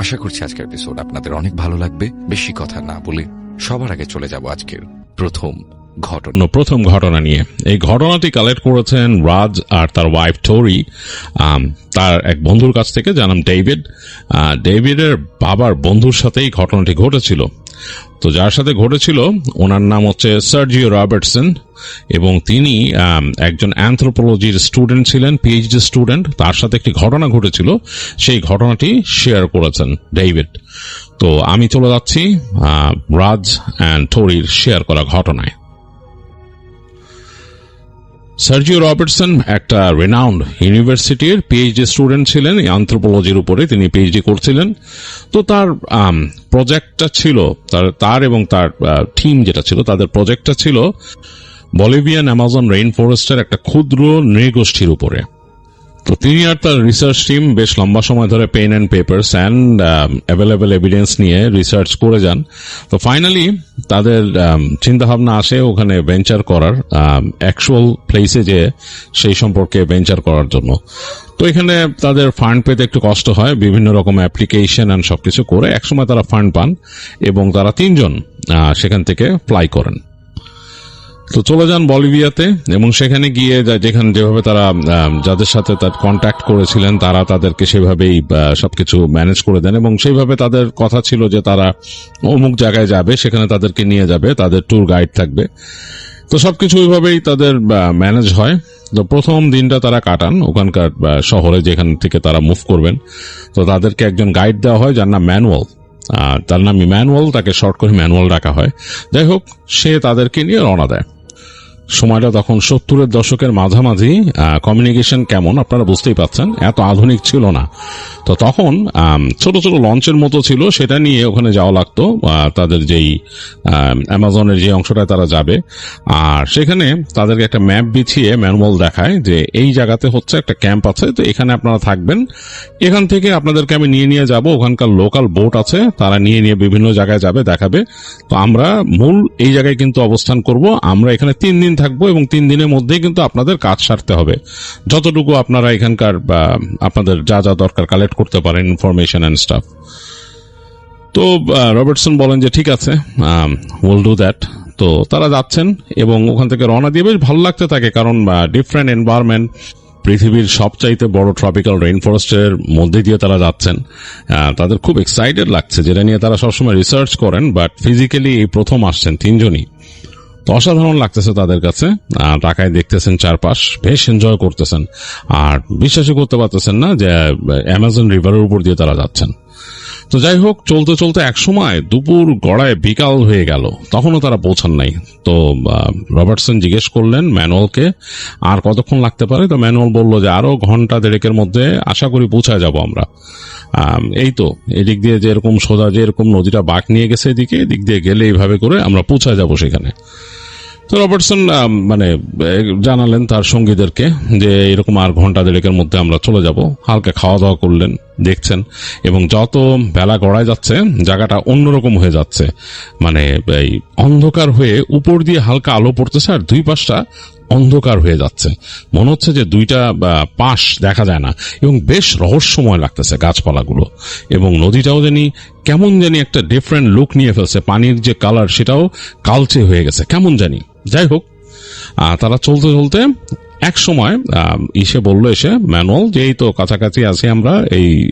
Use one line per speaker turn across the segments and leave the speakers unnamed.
আশা করছি আজকের এপিসোড আপনাদের অনেক ভালো লাগবে। বেশি কথা না বলে সবার আগে চলে যাব আজকের প্রথম ঘটনা নিয়ে। এই ঘটনাটি কালেক্ট করেছেন রাজ আর তার ওয়াইফ টোরি তার এক বন্ধুর কাছ থেকে, যার নাম ডেভিড। ডেভিডের বাবার বন্ধুর সাথেই ঘটনাটি ঘটেছিল। তো যার সাথে ঘটেছিল ওনার নাম হচ্ছে সার্জিও রবার্টসন, এবং তিনি একজন অ্যানথ্রোপোলজির স্টুডেন্ট ছিলেন, পিএইচডি স্টুডেন্ট। তার সাথে একটি ঘটনা ঘটেছিল, সেই ঘটনাটি শেয়ার করেছেন ডেভিড। তো আমি চলে যাচ্ছি রাজ অ্যান্ড টোরির শেয়ার করা ঘটনায়। সার্জিও রবার্টসন একটা রেনাউন্ড ইউনিভার্সিটির পিএইচডি স্টুডেন্ট ছিলেন, অ্যানথ্রোপোলজির উপরে তিনি পিএইচডি করছিলেন। তো তার প্রজেক্টটা ছিল, তার এবং তার টিম যেটা ছিল, তাদের প্রজেক্টটা ছিল বলিভিয়ান অ্যামাজন রেইন ফরেস্টের একটা ক্ষুদ্র নৃগোষ্ঠীর উপরে। তো তিনি আর তার রিসার্চ টিম বেশ লম্বা সময় ধরে pen and papers and available evidence নিয়ে রিসার্চ করে যান। তো ফাইনালি তাদের চিন্তাভাবনা আসে ওখানে ভেঞ্চার করার, অ্যাকচুয়াল প্লেসে যে সেই সম্পর্কে ভেঞ্চার করার জন্য। তো এখানে তাদের ফান্ড পেতে একটু কষ্ট হয়, বিভিন্ন রকম অ্যাপ্লিকেশন অ্যান্ড সবকিছু করে একসময় তারা ফান্ড পান এবং তারা 3 জন সেখান থেকে ফ্লাই করেন। তো চলে যান বলিভিয়াতে, এবং সেখানে গিয়ে যেভাবে তারা যাদের সাথে তার কন্ট্যাক্ট করেছিলেন তারা তাদেরকে সেভাবেই সবকিছু ম্যানেজ করে দেন, এবং সেইভাবে তাদের কথা ছিল যে তারা অমুক জায়গায় যাবে, সেখানে তাদেরকে নিয়ে যাবে, তাদের ট্যুর গাইড থাকবে। তো সবকিছু ওইভাবেই তাদের ম্যানেজ হয়। তো প্রথম দিনটা তারা কাটান ওখানকার শহরে, যেখান থেকে তারা মুভ করবেন। তো তাদেরকে একজন গাইড দেওয়া হয় যার নাম ম্যানুয়াল। তার নাম ম্যানুয়াল, তাকে শর্ট করে ম্যানুয়াল ডাকা হয়। যাই হোক, সে তাদেরকে নিয়ে রওনা দেয়। সময়টা তখন 70-এর দশকের মাঝামাঝি। কমিউনিকেশন কেমন আপনারা বুঝতেই পাচ্ছেন, এত আধুনিক ছিল না। তো তখন ছোট ছোট লঞ্চের মতো ছিল, সেটা নিয়ে ওখানে যাওয়া লাগতো, তাদের যেই অ্যামাজনের যে অংশটায় তারা যাবে। আর সেখানে তাদেরকে একটা ম্যাপ বিছিয়ে ম্যানুয়াল দেখায় যে এই জায়গাতে হচ্ছে একটা ক্যাম্প আছে, তো এখানে আপনারা থাকবেন, এখান থেকে আপনাদেরকে আমি নিয়ে যাব, ওখানকার লোকাল বোট আছে, তারা নিয়ে বিভিন্ন জায়গায় যাবে, দেখাবে। তো আমরা মূল এই জায়গায় কিন্তু অবস্থান করব, আমরা এখানে 3 দিন থাকবো, এবং 3 দিনের মধ্যেই কিন্তু আপনাদের কাজ সারতে হবে। যতটুকু আপনারা এখানকার আপনাদের যা যা দরকার কালেক্ট করতে পারেন, ইনফরমেশন এন্ড স্টাফ। তো রবার্টসন বলেন যে ঠিক আছে, উইল ডু দ্যাট। তো তারা যাচ্ছেন এবং ওখান থেকে রওনা দিয়ে বেশ ভালো লাগতে থাকে, কারণ ডিফারেন্ট এনভায়রনমেন্ট, পৃথিবীর সবচাইতে বড় ট্রপিক্যাল রেইন ফরেস্টের মধ্যে দিয়ে তারা যাচ্ছেন। তাদের খুব এক্সাইটেড লাগছে, যেটা নিয়ে তারা সবসময় রিসার্চ করেন, বাট ফিজিক্যালি এই প্রথম আসছেন 3 জনই। তো অসাধারণ লাগতেছে তাদের কাছে, তাকায় দেখতেছেন চারপাশ, বেশ এনজয় করতেছেন, আর বিশ্বাসই করতে পারতেছেন না যে অ্যামাজন রিভারের উপর দিয়ে তারা যাচ্ছেন। তো যাই হোক, চলতে চলতে এক সময় দুপুর গড়ায় বিকাল হয়ে গেল, তখনও তারা পৌঁছান নাই। তো রবার্টসন জিজ্ঞেস করলেন ম্যানুয়ালকে আর কতক্ষণ লাগতে পারে। তো ম্যানুয়াল বলল যে আরো ঘন্টা 1.5-এর মধ্যে আশা করি পৌঁছায় যাব আমরা। এই তো এদিক দিয়ে যেরকম সোজা, যেরকম নদীটা বাঁক নিয়ে গেছে এদিকে, এদিক দিয়ে গেলে এইভাবে করে আমরা পৌঁছায় যাব সেখানে। তো রবার্টসন জানালেন তার সঙ্গীদেরকে যে এরকম আর ঘন্টা 1.5-এর মধ্যে আমরা চলে যাব। হালকা খাওয়া দাওয়া করলেন, দেখছেন, এবং যত বেলা গড়ায় যাচ্ছে জায়গাটা অন্যরকম হয়ে যাচ্ছে, মানে এই অন্ধকার হয়ে উপর দিয়ে হালকা আলো পড়তেছে, আর 2 পাশটা অন্ধকার হয়ে যাচ্ছে, মনে হচ্ছে যে 2টা পাশ দেখা যায় না, এবং বেশ রহস্যময় লাগতেছে গাছপালাগুলো, এবং নদীটাও কেমন জানি একটা ডিফারেন্ট লুক নিয়ে ফেলছে, পানির যে কালার সেটাও কালচে হয়ে গেছে কেমন জানি। যাই হোক, তারা চলতে চলতে এক সময় এসে ম্যানুয়াল যে এই তো কাছাকাছি আছি আমরা,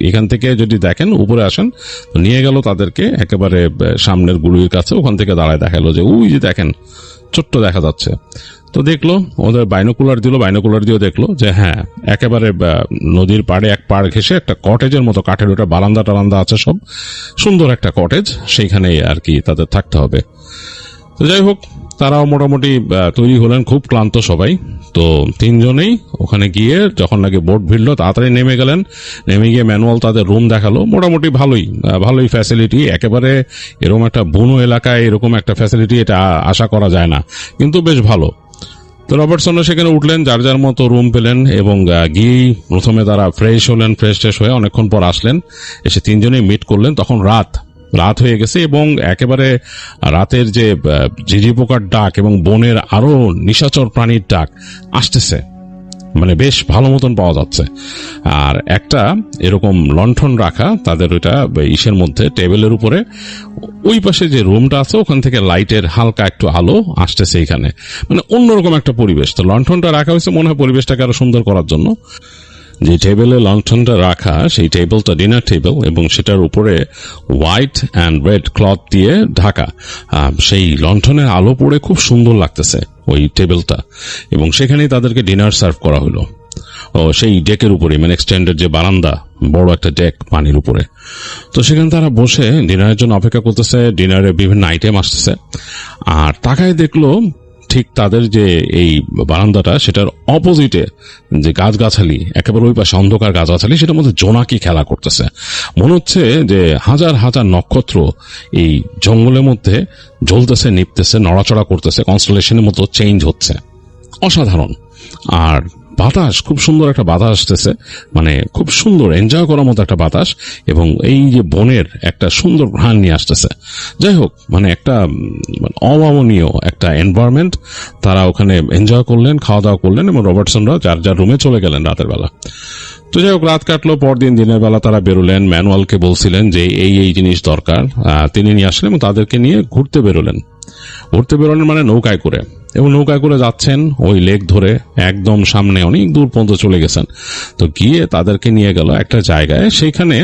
এখান থেকে যদি দেখেন উপরে আসেন। তো নিয়ে গেল তাদেরকে একেবারে সামনের গুড়ির কাছে, ওখান থেকে দাঁড়ায় দেখালো যে ওই যে দেখেন ছোট্ট দেখা যাচ্ছে। তো দেখলো, ওদের বাইনোকুলার দিয়েও দেখলো যে হ্যাঁ, একেবারে নদীর পাড়ে এক পাড় ঘেসে একটা কটেজের মতো কাঠের, ওটা বারান্দা টারান্দা আছে, সব সুন্দর একটা কটেজ, সেইখানেই আর কি তাদের থাকতে হবে। তো যাই হোক, তারাও মোটামুটি তৈরি হলেন, খুব ক্লান্ত সবাই। তো 3 জনেই ওখানে গিয়ে যখন নাকি বোট ভিড়লো তাড়াতাড়ি নেমে গেলেন। নেমে গিয়ে ম্যানুয়াল তাদের রুম দেখালো, মোটামুটি ভালোই ফ্যাসিলিটি, একেবারে এরকম একটা বনো এলাকায় এরকম একটা ফ্যাসিলিটি এটা আশা করা যায় না, কিন্তু বেশ ভালো। তো রবার্টসনও সেখানে উঠলেন, যার যার মতো রুম পেলেন, এবং গিয়েই প্রথমে তারা ফ্রেশ হলেন, ফ্রেশ হয়ে অনেকক্ষণ পর আসলেন, এসে 3 জনেই মিট করলেন। তখন রাত হয়ে গেছে, এবং একেবারে রাতের যে ঝিঝি পোকার ডাক এবং বনের আরো নিশাচর প্রাণীর ডাক আসতেছে। মানে বেশ ভালো মতন পাওয়া যাচ্ছে। আর একটা এরকম লণ্ঠন রাখা তাদের ওইটা ইসের মধ্যে টেবিলের উপরে, ওই পাশে যে রুমটা আছে ওখান থেকে লাইটের হালকা একটু আলো আসতেছে এখানে, মানে অন্যরকম একটা পরিবেশ। তো লণ্ঠনটা রাখা হয়েছে মনে হয় পরিবেশটাকে আরো সুন্দর করার জন্য। যে টেবিলে লণ্ঠনটা রাখা সেই টেবিলটা ডিনার টেবিল এবং সেটার উপরে হোয়াইট অ্যান্ড রেড ক্লথ দিয়ে ঢাকা। সেই লণ্ঠনের আলো পড়ে খুব সুন্দর লাগতেছে ওই টেবিলটা, এবং সেখানেই তাদেরকে ডিনার সার্ভ করা হলো। ও সেই ডেকের উপরে, মানে এক্সটেন্ডেড যে বারান্দা, বড় একটা ডেক পানির উপরে। তো সেখানে তারা বসে ডিনারের জন্য অপেক্ষা করতেছে। ডিনারে বিভিন্ন আইটেম আসতেছে, আর তাকায় দেখলো ঠিক তাদের যে এই বারান্দাটা সেটার অপোজিটে যে গাছগাছালি, একেবারে ওই পাশে অন্ধকার গাছগাছালি, সেটার মধ্যে জোনাকি খেলা করতেছে। মনে হচ্ছে যে হাজার হাজার নক্ষত্র এই জঙ্গলের মধ্যে জ্বলতেছে, নিপতেছে, নড়াচড়া করতেছে, কনস্টেলেশনের মতো চেঞ্জ হচ্ছে। অসাধারণ। আর বাতাস, খুব সুন্দর একটা বাতাস আসতেছে, মানে খুব সুন্দর এনজয় করার মতো একটা বাতাস, এবং এই যে বনের একটা সুন্দর ঘ্রাণ নিয়ে আসতেছে। যাই হোক, মানে একটা অভাবনীয় একটা এনভায়রনমেন্ট। তারা ওখানে এনজয় করলেন, খাওয়া দাওয়া করলেন, এবং রবার্টসনরা যার যার রুমে চলে গেলেন রাতের বেলা। তো যাই হোক, রাত কাটলো। পরদিন দিনের বেলা তারা বেরোলেন। ম্যানুয়ালকে বলছিলেন যে এই জিনিস দরকার, তিনি নিয়ে আসলেন এবং তাদেরকে নিয়ে ঘুরতে বেরোলেন মানে নৌকায় করে, এবং নৌকায় করে যাচ্ছেন ওই লেক ধরে একদম সামনে অনেক দূর পর্যন্ত চলে গেছেন। তো গিয়ে তাদেরকে নিয়ে গেল একটা জায়গায়, সেইখানে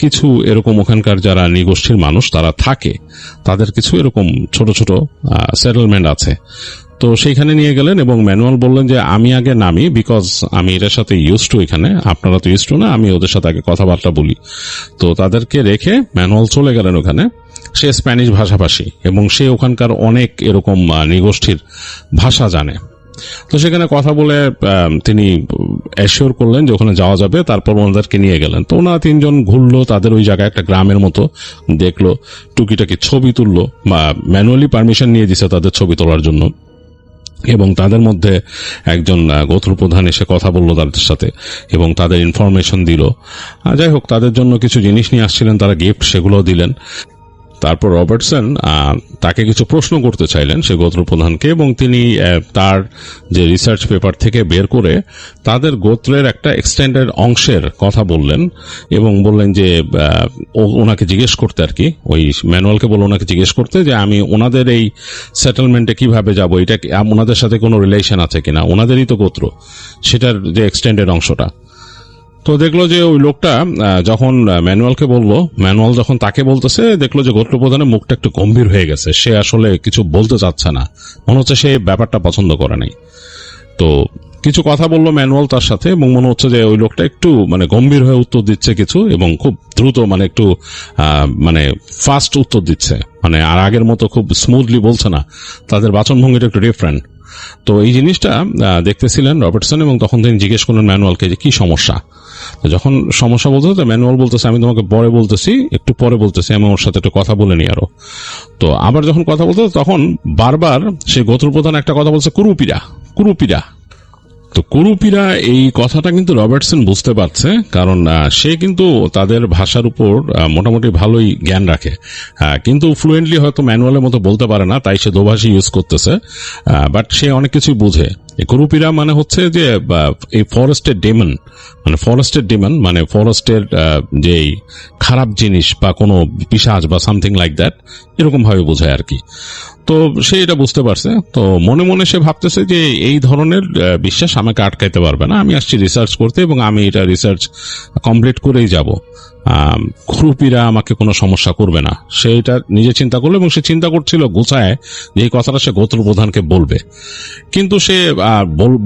কিছু এরকম ওখানকার যারা নৃগোষ্ঠীর মানুষ তারা থাকে, তাদের কিছু এরকম ছোট ছোট সেটেলমেন্ট আছে। তো সেইখানে নিয়ে গেলেন এবং ম্যানুয়াল বললেন যে আমি আগে নামি, বিকজ আমি এটার সাথে ইউজ টু, এখানে আপনারা তো ইউজ টু না, আমি ওদের সাথে আগে কথাবার্তা বলি। তো তাদেরকে রেখে ম্যানুয়াল চলে গেলেন ওখানে। সে স্প্যানিশ ভাষাভাষী এবং সে ওখানকার অনেক এরকম নৃগোষ্ঠীর ভাষা জানে। তো সেখানে কথা বলে তিনি অ্যাসিওর করলেন যে ওখানে যাওয়া যাবে। তারপর ওনাদেরকে নিয়ে গেলেন। তো ওনারা তিনজন ঘুরলো তাদের ওই জায়গায়, একটা গ্রামের মতো দেখলো, টুকিটাকি ছবি তুললো, বা ম্যানুয়ালি পারমিশন নিয়ে দিছে তাদের ছবি তোলার জন্য। এবং তাদের মধ্যে একজন গোত্র প্রধান এসে কথা বলল তাদের সাথে এবং তাদের ইনফরমেশন দিল। যাই হোক, তাদের জন্য কিছু জিনিস নিয়ে আসছিলেন তারা, গিফট, সেগুলো দিলেন। তারপর রবার্টসন তাকে কিছু প্রশ্ন করতে চাইলেন সে গোত্র প্রধানকে, এবং তিনি তার যে রিসার্চ পেপার থেকে বের করে তাদের গোত্রের একটা এক্সটেন্ডেড অংশের কথা বললেন, এবং বললেন যে ওনাকে জিজ্ঞেস করতে, আর কি ওই ম্যানুয়ালকে বলল ওনাকে জিজ্ঞেস করতে যে আমি ওনাদের এই সেটেলমেন্টে কিভাবে যাব, এটা ওনাদের সাথে কোনো রিলেশন আছে কিনা, ওনাদেরই তো গোত্র, সেটার যে এক্সটেন্ডেড অংশটা। তো দেখলো যে ওই লোকটা যখন ম্যানুয়ালকে বললো, ম্যানুয়াল যখন তাকে বলতেছে, দেখলো যে গোত্র প্রধানের মুখটা একটু গম্ভীর হয়ে গেছে। সে আসলে কিছু বলতে চাচ্ছে না, মনে হচ্ছে সে ব্যাপারটা পছন্দ করে নাই। তো কিছু কথা বললো ম্যানুয়াল তার সাথে, এবং মনে হচ্ছে যে ওই লোকটা একটু মানে গম্ভীর হয়ে উত্তর দিচ্ছে কিছু, এবং খুব দ্রুত, মানে একটু মানে ফাস্ট উত্তর দিচ্ছে, মানে আর আগের মতো খুব স্মুথলি বলছে না, তাদের বাচনভঙ্গিটা একটু ডিফারেন্ট। তো এই জিনিসটা দেখতেছিলেন রবার্টসন, এবং তখন তিনি জিজ্ঞেস করলেন ম্যানুয়ালকে যে কি সমস্যা। তো যখন সমস্যা বলতেছে, ম্যানুয়াল বলতেছে আমি তোমাকে পরে বলতেছি, একটু পরে বলতেছি, আমি ওর সাথে একটু কথা বলে নি আরো। তো আবার যখন কথা বলতে, তখন বারবার সে গোত্রপ্রধান একটা কথা বলছে, কুরুপিরা কুরুপিরা। তো কুরুপিরা, এই কথাটা কিন্তু রবার্টসন বুঝতে পারছে, কারণ সে কিন্তু তাদের ভাষার উপর মোটামুটি ভালোই জ্ঞান রাখে, কিন্তু ফ্লুয়েন্টলি হয়তো ম্যানুয়ালের মতো বলতে পারে না, তাই সে দোভাষী ইউজ করতেছে, বাট সে অনেক কিছুই বুঝে। কুরুপিরা মানে হচ্ছে যে এই ফরেস্টের ডেমন, মানে ফরেস্টের যে খারাপ জিনিস বা কোনো পিশাচ বা সামথিং লাইক দ্যাট, এরকম ভাবে বোঝায় আর কি। তো সে এটা বুঝতে পারছে। তো মনে মনে সে ভাবতেছে যে এই ধরনের বিশ্বাস আমাকে আটকাইতে পারবে না, আমি আসছি রিসার্চ করতে এবং আমি এটা রিসার্চ কমপ্লিট করেই যাব, কুরুপিরা আমাকে কোনো সমস্যা করবে না। সে এটা নিজে চিন্তা করলো, এবং সে চিন্তা করছিল গোছায় যে এই কথাটা সে গোত্র প্রধানকে বলবে। কিন্তু সে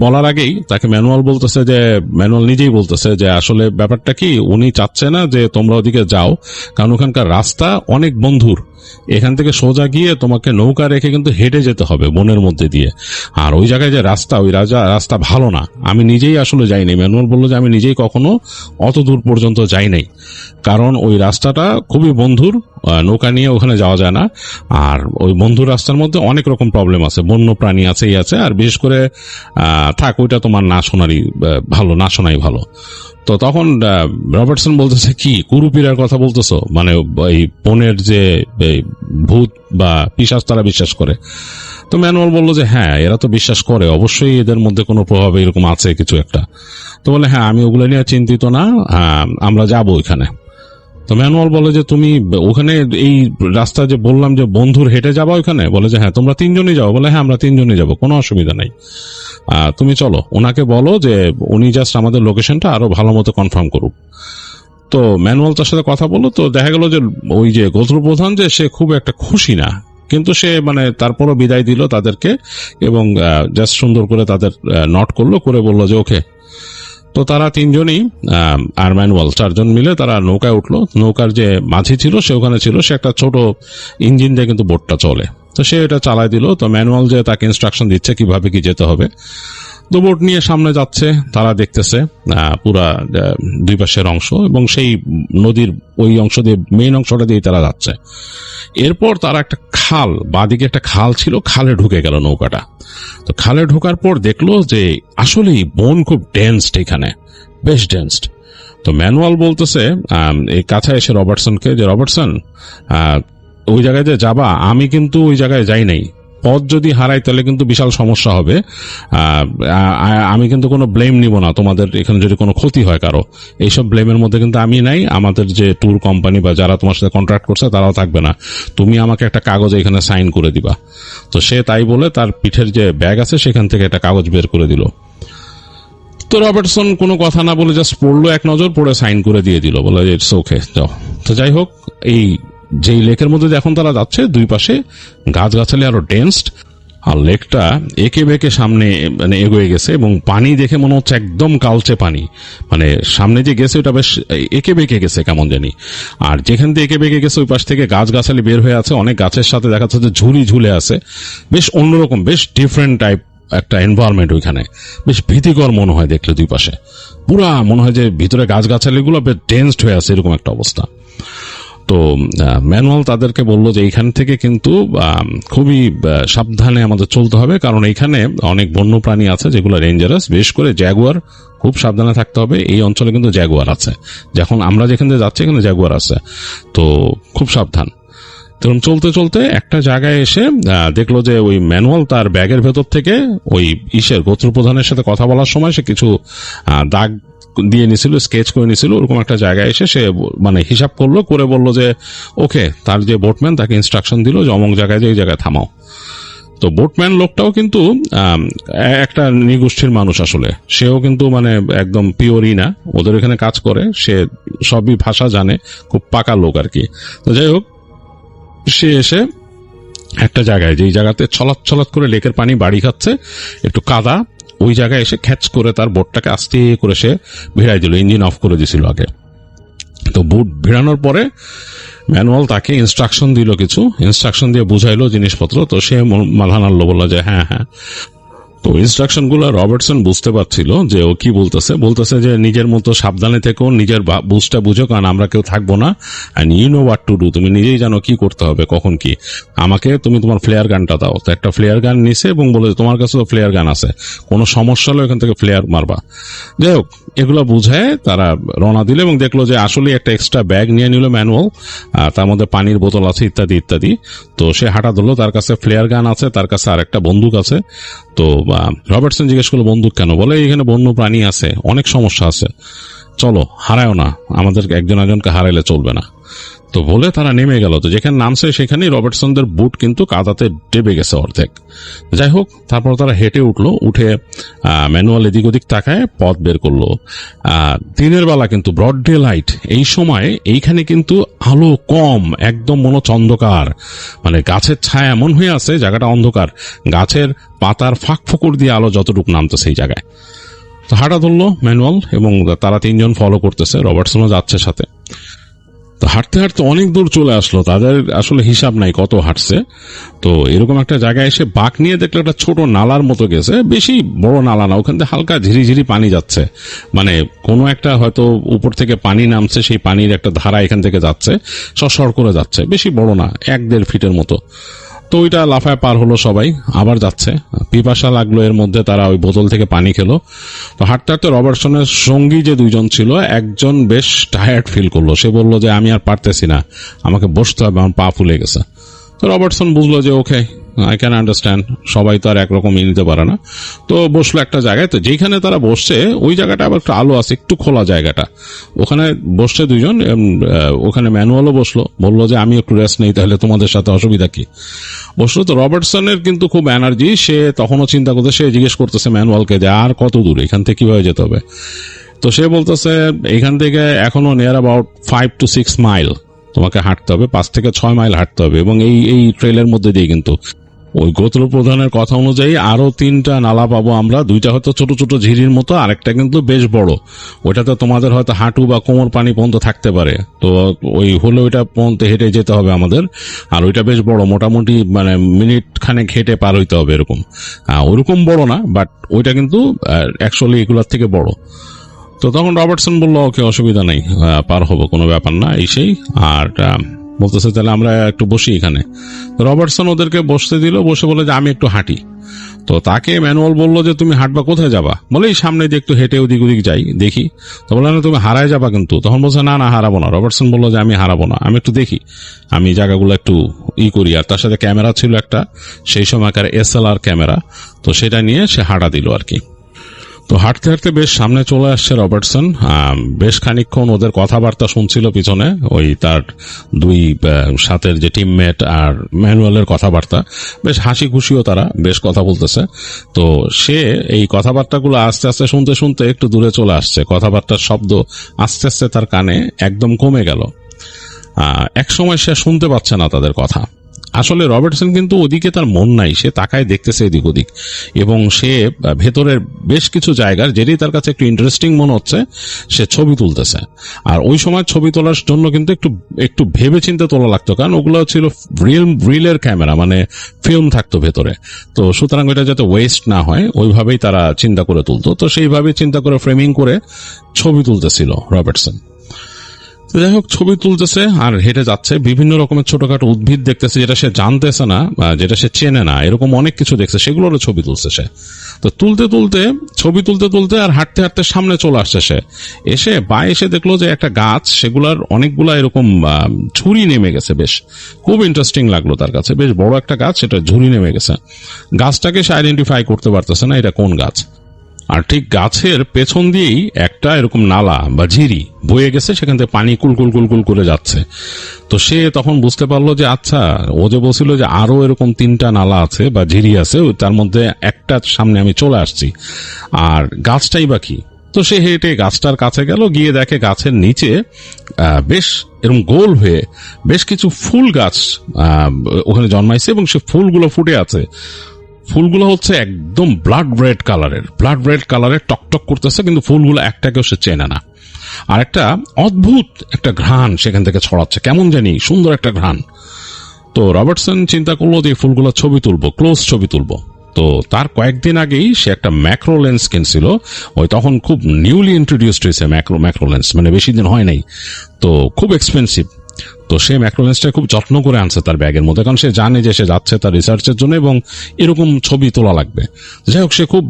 বলার আগেই তাকে ম্যানুয়াল নিজেই বলতেছে যে আসলে ব্যাপারটা কি, উনি চাচ্ছে না যে তোমরা ওদিকে যাও, কারণ ওখানকার রাস্তা অনেক বন্ধুর, এখান থেকে সোজা গিয়ে তোমাকে নৌকা রেখে কিন্তু হেঁটে যেতে হবে বনের মধ্যে দিয়ে। আর ওই জায়গায় যে রাস্তা, ওই রাস্তা ভালো না, আমি নিজেই আসলে যাই নাই। ম্যানুয়াল বললো যে আমি নিজেই কখনো অত দূর পর্যন্ত যাই নাই, কারণ ওই রাস্তাটা খুবই বন্ধুর, নৌকা নিয়ে ওখানে যাওয়া যায় না। আর ওই বন্ধুর রাস্তার মধ্যে অনেক রকম প্রবলেম আছে, বন্য প্রাণী আছে, আর বিশেষ করে থাক ওইটা তোমার না শোনাই ভালো। তো তখন রবার্টসন বলতেছে কি কুরুপিরার কথা বলতেছো, মানে এই বনের যে ভূত বা পিশাচ তারা বিশ্বাস করে। তো ম্যানুয়াল বললো যে হ্যাঁ, এরা তো বিশ্বাস করে, অবশ্যই এদের মধ্যে কোনো প্রভাব এরকম আছে কিছু একটা। তো বলে হ্যাঁ, আমি ওগুলো নিয়ে চিন্তিত না, আমরা যাবো ওইখানে। তো ম্যানুয়াল বলে যে তুমি ওখানে এই রাস্তা যে বললাম যে বন্ধুর হেঁটে যাবা ওইখানে, বলে যে হ্যাঁ তোমরা 3 জনই যাবো। বলে হ্যাঁ আমরা 3 জনই যাবো, কোনো অসুবিধা নেই, তুমি চলো। ওনাকে বলো যে উনি জাস্ট আমাদের লোকেশনটা আরো ভালো মতো কনফার্ম করুক। তো ম্যানুয়াল তার সাথে কথা বললো, তো দেখা গেল যে ওই যে গোত্রপ্রধান যে সে খুব একটা খুশি না, কিন্তু সে মানে তারপরও বিদায় দিল তাদেরকে এবং জাস্ট সুন্দর করে তাদের নট করলো, করে বললো যে ওকে। তো তারা 3জনই আর ম্যানুয়াল 4জন মিলে তারা নৌকায় উঠলো। নৌকার যে মাঝি ছিল সে ওখানে ছিল, সে একটা ছোট ইঞ্জিন দিয়ে কিন্তু বোটটা চলে, তো সে এটা চালায় দিল। তো ম্যানুয়াল যে তাকে ইনস্ট্রাকশন দিচ্ছে কিভাবে কি যেতে হবে। তো বোট নিয়ে সামনে যাচ্ছে, তারা দেখতেছে পুরা দুই পাশের অংশ এবং সেই নদীর ওই অংশ দিয়ে, মেইন অংশটা দিয়ে তারা যাচ্ছে। এরপর তারা একটা খাল, বাদিকে একটা খাল ছিল, খালে ঢুকে গেল নৌকাটা। তো খালে ঢোকার পর দেখলো যে আসলেই বন খুব ডেন্সড, এখানে বেশ ডেন্সড। তো ম্যানুয়াল বলতেছে এই কাছে এসে রবার্টসনকে যে রবার্টসন, ওই জায়গায় যে যাবা, আমি কিন্তু ওই জায়গায় যাই নাই, পথ যদি হারাই তাহলে কিন্তু বিশাল সমস্যা হবে। আমি কিন্তু কোনো ব্লেম নিব না, তোমাদের এখানে যদি কোনো ক্ষতি হয় কারো, এইসব ব্লেমের মধ্যে কিন্তু আমি নাই, আমাদের যে ট্যুর কোম্পানি বা যারা তোমার সাথে কন্ট্রাক্ট করছে তারাও থাকবে না, তুমি আমাকে একটা কাগজে এখানে সাইন করে দিবা। তো সে তাই বলে তার পিঠের যে ব্যাগ আছে সেখান থেকে একটা কাগজ বের করে দিল। তো রবার্টসন কোনো কথা না বলে জাস্ট পড়লো, এক নজর পড়ে সাইন করে দিয়ে দিল, বলে ইটস ওকে, যাও। তো যাই হোক, এই যেই লেকের মধ্যে এখন তারা যাচ্ছে, দুই পাশে গাছগাছালি আরো ডেন্সড, আর লেকটা একে বেঁকে সামনে মানে এগোয়ে গেছে এবং পানি দেখে মনে হচ্ছে একদম কালচে পানি, মানে সামনে যে গেছে ওটা বেশ একে বেঁকে গেছে কেমন জানি। আর যেখান থেকে একে বেঁকে গেছে ওই পাশ থেকে গাছগাছালি বের হয়ে আছে, অনেক গাছের সাথে দেখা যাচ্ছে যে ঝুড়ি ঝুলে আছে, বেশ অন্যরকম, বেশ ডিফারেন্ট টাইপ একটা এনভায়রনমেন্ট। ওইখানে বেশ ভীতিকর মনে হয় দেখলে, দুই পাশে পুরা মনে হয় যে ভিতরে গাছগাছালিগুলো বেশ ডেন্সড হয়ে আছে, এরকম একটা অবস্থা। তো ম্যানুয়াল তাদেরকে বলল যে এইখান থেকে কিন্তু খুবই সাবধানে আমাদের চলতে হবে, কারণ এইখানে অনেক বন্য প্রাণী আছে যেগুলো ডেঞ্জারাস, বিশেষ করে জ্যাগুয়ার, খুব সাবধানে থাকতে হবে। এই অঞ্চলে কিন্তু জ্যাগুয়ার আছে, যখন আমরা যেখানে যাচ্ছি এখানে জ্যাগুয়ার আছে, তো খুব সাবধান। তখন চলতে চলতে একটা জায়গায় এসে দেখলো যে ওই ম্যানুয়াল তার ব্যাগের ভেতর থেকে ওই গোত্রপ্রধানের সাথে কথা বলার সময় সে কিছু দাগ দিয়ে নিছিল, স্কেচ করে নিছিল, ওরকম একটা জায়গায় এসে সে মানে হিসাব করলো, করে বললো যে ওকে। তার যে বোটম্যান তাকে ইনস্ট্রাকশন দিল যে অমুক জায়গায় যে এই জায়গায় থামাও। তো বোটম্যান লোকটাও কিন্তু একটা নৃগোষ্ঠীর মানুষ, আসলে সেও কিন্তু মানে একদম পিওরই না, ওদের এখানে কাজ করে, সে সবই ভাষা জানে, খুব পাকা লোক আর কি। তো যাই হোক, সে এসে একটা জায়গায়, যেই জায়গাতে ছলাৎ ছলাৎ করে লেকের পানি বাড়ি খাচ্ছে, একটু কাদা, ওই জায়গায় এসে খ্যাচ করে তার বোটটাকে আস্তে করে সে ভিড়াই দিল, ইঞ্জিন অফ করে দিছিল আগে। তো বুট ভিড়ানোর পরে ম্যানুয়াল তাকে ইনস্ট্রাকশন দিল, কিছু ইনস্ট্রাকশন দিয়ে বুঝাইলো জিনিসপত্র। তো সে মাথা নাড়লো, বললো যে হ্যাঁ হ্যাঁ। তো ইনস্ট্রাকশন গুলো রবার্টসন বুঝতে পারছিল যে ও কি বলতেছে যে নিজের মতো সাবধানে থেকো, নিজের বুঝটা বুঝো, কারণ আমরা কেউ থাকবো না, and you know what to do, তুমি নিজেই জানো কি করতে হবে, কখন কি। আমাকে তুমি তোমার ফ্লেয়ার গানটা দাও। তো একটা ফ্লেয়ার গান নিছে এবং বলে তোমার কাছে তো ফ্লেয়ার গান আছে, কোনো সমস্যা হলে এখান থেকে ফ্লেয়ার মারবা। যাই হোক, এগুলো বুঝায় তারা রওনা দিল এবং দেখলো যে আসলে একটা এক্সট্রা ব্যাগ নিয়ে নিল ম্যানুয়াল, তার মধ্যে পানির বোতল আছে ইত্যাদি ইত্যাদি। তো সে হাঁটা ধরলো, তার কাছে ফ্লেয়ার গান আছে, তার কাছে আর একটা বন্দুক আছে। তো রবার্টসন জিজ্ঞেস করলো বন্দুক কেন, বলে এখানে বন্য প্রাণী আছে, অনেক সমস্যা আছে, চলো হারায়ও না, আমাদের একজন একজনকে হারাইলে চলবে না। তো বলে তারা নেমে গেল। তো যেখানে নামছে সেখানেই রবার্টসনদের বুট কিন্তু কাদাতে ডেবে গেছে অর্ধেক। যাই হোক, তারপর তারা হেঁটে উঠলো, উঠে ম্যানুয়াল এদিক ওদিক তাকায় পথ বের করলো। দিনের বেলা কিন্তু ব্রড ডে লাইট, এই সময় এইখানে কিন্তু আলো কম, একদম মনে হচ্ছে অন্ধকার, মানে গাছের ছায়া এমন হয়ে আছে জায়গাটা অন্ধকার, গাছের পাতার ফাঁক ফোকর দিয়ে আলো যতটুকু নামতো সেই জায়গায়। তো হাঁটা ধরলো ম্যানুয়াল এবং তারা 3জন ফলো করতেছে, রবার্টসনও যাচ্ছে সাথে। তো হাঁটতে হাঁটতে অনেক দূর চলে আসলো, তাদের আসলে হিসাব নাই কত হাঁটছে। তো এরকম একটা জায়গায় এসে বাঁক নিয়ে দেখলো একটা ছোট নালার মতো গেছে, বেশি বড় নালা না, ওখান থেকে হালকা ঝিরিঝিরি পানি যাচ্ছে, মানে কোনো একটা হয়তো উপর থেকে পানি নামছে, সেই পানির একটা ধারা এখান থেকে যাচ্ছে, সর করে যাচ্ছে, বেশি বড় না, 1-1.5 ফিটের মতো। তো ওইটা লাফায় পার হলো সবাই, আবার যাচ্ছে, পিপাসা লাগলো, এর মধ্যে তারা ওই বোতল থেকে পানি খেলো। তো হাঁটতে হাঁটতে রবার্টসনের সঙ্গী যে 2জন ছিল, একজন বেশ টায়ার্ড ফিল করলো, সে বললো যে আমি আর পারতেছি না, আমাকে বসতে হবে, আমার পা ফুলে গেছে। তো রবার্টসন বুঝলো যে ওকে, আই ক্যান আন্ডারস্ট্যান্ড, সবাই তো আর একরকমই নিতে পারে না। তো বসলো একটা জায়গায়, তো যেখানে তারা বসছে ওই জায়গাটা আবার একটু আলো আছে, একটু খোলা জায়গাটা, ওখানে বসছে দুইজন। ওখানে ম্যানুয়ালও বসলো, বললো যে আমি একটু রেস্ট নেই, তাহলে তোমাদের সাথে অসুবিধা কি। বসলো তো রবার্টসনের কিন্তু খুব এনার্জি, সে তখনও চিন্তা করতে, সে জিজ্ঞেস করতেছে ম্যানুয়ালকে যে আর কত দূর এখান থেকে, কিভাবে যেতে হবে। তো সে বলতেছে এখান থেকে এখনো নিয়ার অ্যাবাউট 5 to 6 মাইল তোমাকে হাঁটতে হবে, 5 থেকে 6 মাইল হাঁটতে হবে, এবং এই ট্রেলের মধ্যে দিয়ে কিন্তু ওই গোত্র প্রধানের কথা অনুযায়ী আরো 3টা নালা পাবো আমরা, 2টা হয়তো ছোট ছোট ঝিরির মতো, আরেকটা কিন্তু বেশ বড়, ওইটাতে তোমাদের হয়তো হাঁটু বা কোমর পানি পর্যন্ত থাকতে পারে। তো ওই হলে ওইটা পর্যন্ত হেঁটে যেতে হবে আমাদের, আর ওইটা বেশ বড়, মোটামুটি মানে মিনিট খানেক হেঁটে পার হইতে হবে এরকম। ওইরকম বড় না, বাট ওইটা কিন্তু অ্যাকচুয়ালি এগুলোর থেকে বড়। তো তখন রবার্টসন বললো ওকে অসুবিধা নেই, পার হবো, কোনো ব্যাপার না, এই সেই। আর বলতেছে তাহলে আমরা একটু বসি এখানে। রবার্টসন ওদেরকে বসতে দিল, বসে বলে যে আমি একটু হাঁটি। তো তাকে ম্যানুয়াল বললো যে তুমি হাঁটবা, কোথায় যাবা? বলে এই সামনে দিয়ে একটু হেঁটে ওদিক ওদিক যাই দেখি। তো বললো না তুমি হারায় যাবা কিন্তু। তখন বলছে না না হারাবো না। রবার্টসন বললো যে আমি হারাবো না, আমি একটু দেখি, আমি জায়গাগুলো একটু করি। আর তার সাথে ক্যামেরা ছিল একটা, সেই সময়কার SLR ক্যামেরা, তো সেটা নিয়ে সে হাঁটা দিল আর কি। তো হাঁটতে হাঁটতে বেশ সামনে চলে আসছে রবার্টসন, বেশ খানিকক্ষণ ওদের কথাবার্তা শুনছিল পিছনে, ওই তার দুই সাথের যে টিমমেট আর ম্যানুয়ালের কথাবার্তা, বেশ হাসি খুশিও, তারা বেশ কথা বলতেছে। তো সে এই কথাবার্তাগুলো আস্তে আস্তে শুনতে শুনতে একটু দূরে চলে আসছে, কথাবার্তার শব্দ আস্তে আস্তে তার কানে একদম কমে গেল। এক সময় সে শুনতে পাচ্ছে না তাদের কথা। আসলে রবার্টসন কিন্তু ওদিকে তার মন নাই, সে তাকায় দেখতেছে এদিক ওদিক, এবং সে ভেতরের বেশ কিছু জায়গার যেটি তার কাছে একটু ইন্টারেস্টিং মনে হচ্ছে সে ছবি তুলতেছে। আর ওই সময় ছবি তোলার জন্য কিন্তু একটু ভেবে চিন্তে তোলা লাগতো, কারণ ওগুলো ছিল রিলের ক্যামেরা, মানে ফিল্ম থাকতো ভেতরে। তো সুতরাং এটা যাতে ওয়েস্ট না হয় ওইভাবেই তারা চিন্তা করে তুলতো। তো সেইভাবেই চিন্তা করে ফ্রেমিং করে ছবি তুলতেছিল রবার্টসন। যাই হোক, ছবি তুলতেছে আর হেঁটে যাচ্ছে, বিভিন্ন রকমের ছোটখাটো উদ্ভিদ দেখতেছে যেটা সে জানতেছে না, যেটা সে চেনে না, এরকম অনেক কিছু দেখছে, সেগুলোরও ছবি তুলছে সে। তো ছবি তুলতে তুলতে আর হাঁটতে হাঁটতে সামনে চলে আসছে সে। এসে এসে দেখলো যে একটা গাছ, সেগুলার অনেকগুলা এরকম ঝুড়ি নেমে গেছে, বেশ খুব ইন্টারেস্টিং লাগলো তার কাছে, বেশ বড় একটা গাছ, সেটা ঝুড়ি নেমে গেছে। গাছটাকে সে আইডেন্টিফাই করতে পারতেছে না এটা কোন গাছ। আর ঠিক গাছের পেছন দিয়েই একটা এরকম নালা বা ঝিরি বয়ে গেছে, সেখান থেকে পানি কুলকুল কুলকুল করে যাচ্ছে। তো সে তখন বুঝতে পারলো যে আচ্ছা, ও যে বলছিল যে আরো এরকম 3টা নালা আছে বা ঝিরি আছে, তার মধ্যে একটা সামনে আমি চলে আসছি, আর গাছটাই বা কি। তো সে হেঁটে গাছটার কাছে গেল, গিয়ে দেখে গাছের নিচে বেশ এরকম গোল হয়ে বেশ কিছু ফুল গাছ ওখানে জন্মাইছে, এবং সে ফুলগুলো ফুটে আছে। ফুলগুলো হচ্ছে একদম ব্লাড রেড কালারের টকটক করতেছে, কিন্তু ফুলগুলো একটাকেও সে চেনে না। আর একটা অদ্ভুত একটা ঘ্রাণ সেখান থেকে ছড়াচ্ছে, কেমন জানি সুন্দর একটা ঘ্রাণ। তো রবার্টসন চিন্তা করলো যে ফুলগুলো ছবি তুলবো, ক্লোজ ছবি তুলবো। তো তার কয়েকদিন আগেই সে একটা ম্যাক্রো লেন্স কিনছিল, ওই তখন খুব নিউলি ইন্ট্রোডিউসড হয়েছে ম্যাক্রো লেন্স, মানে বেশি দিন হয় নাই, তো খুব এক্সপেন্সিভ। তো সে ম্যাক্রোলেন্সটা খুব যত্ন করে আনছে তার ব্যাগের মধ্যে, কারণ সে জানে যে সে যাচ্ছে তার রিসার্চের জন্য এবং এরকম ছবি তোলা লাগবে। যাই হোক, সে খুব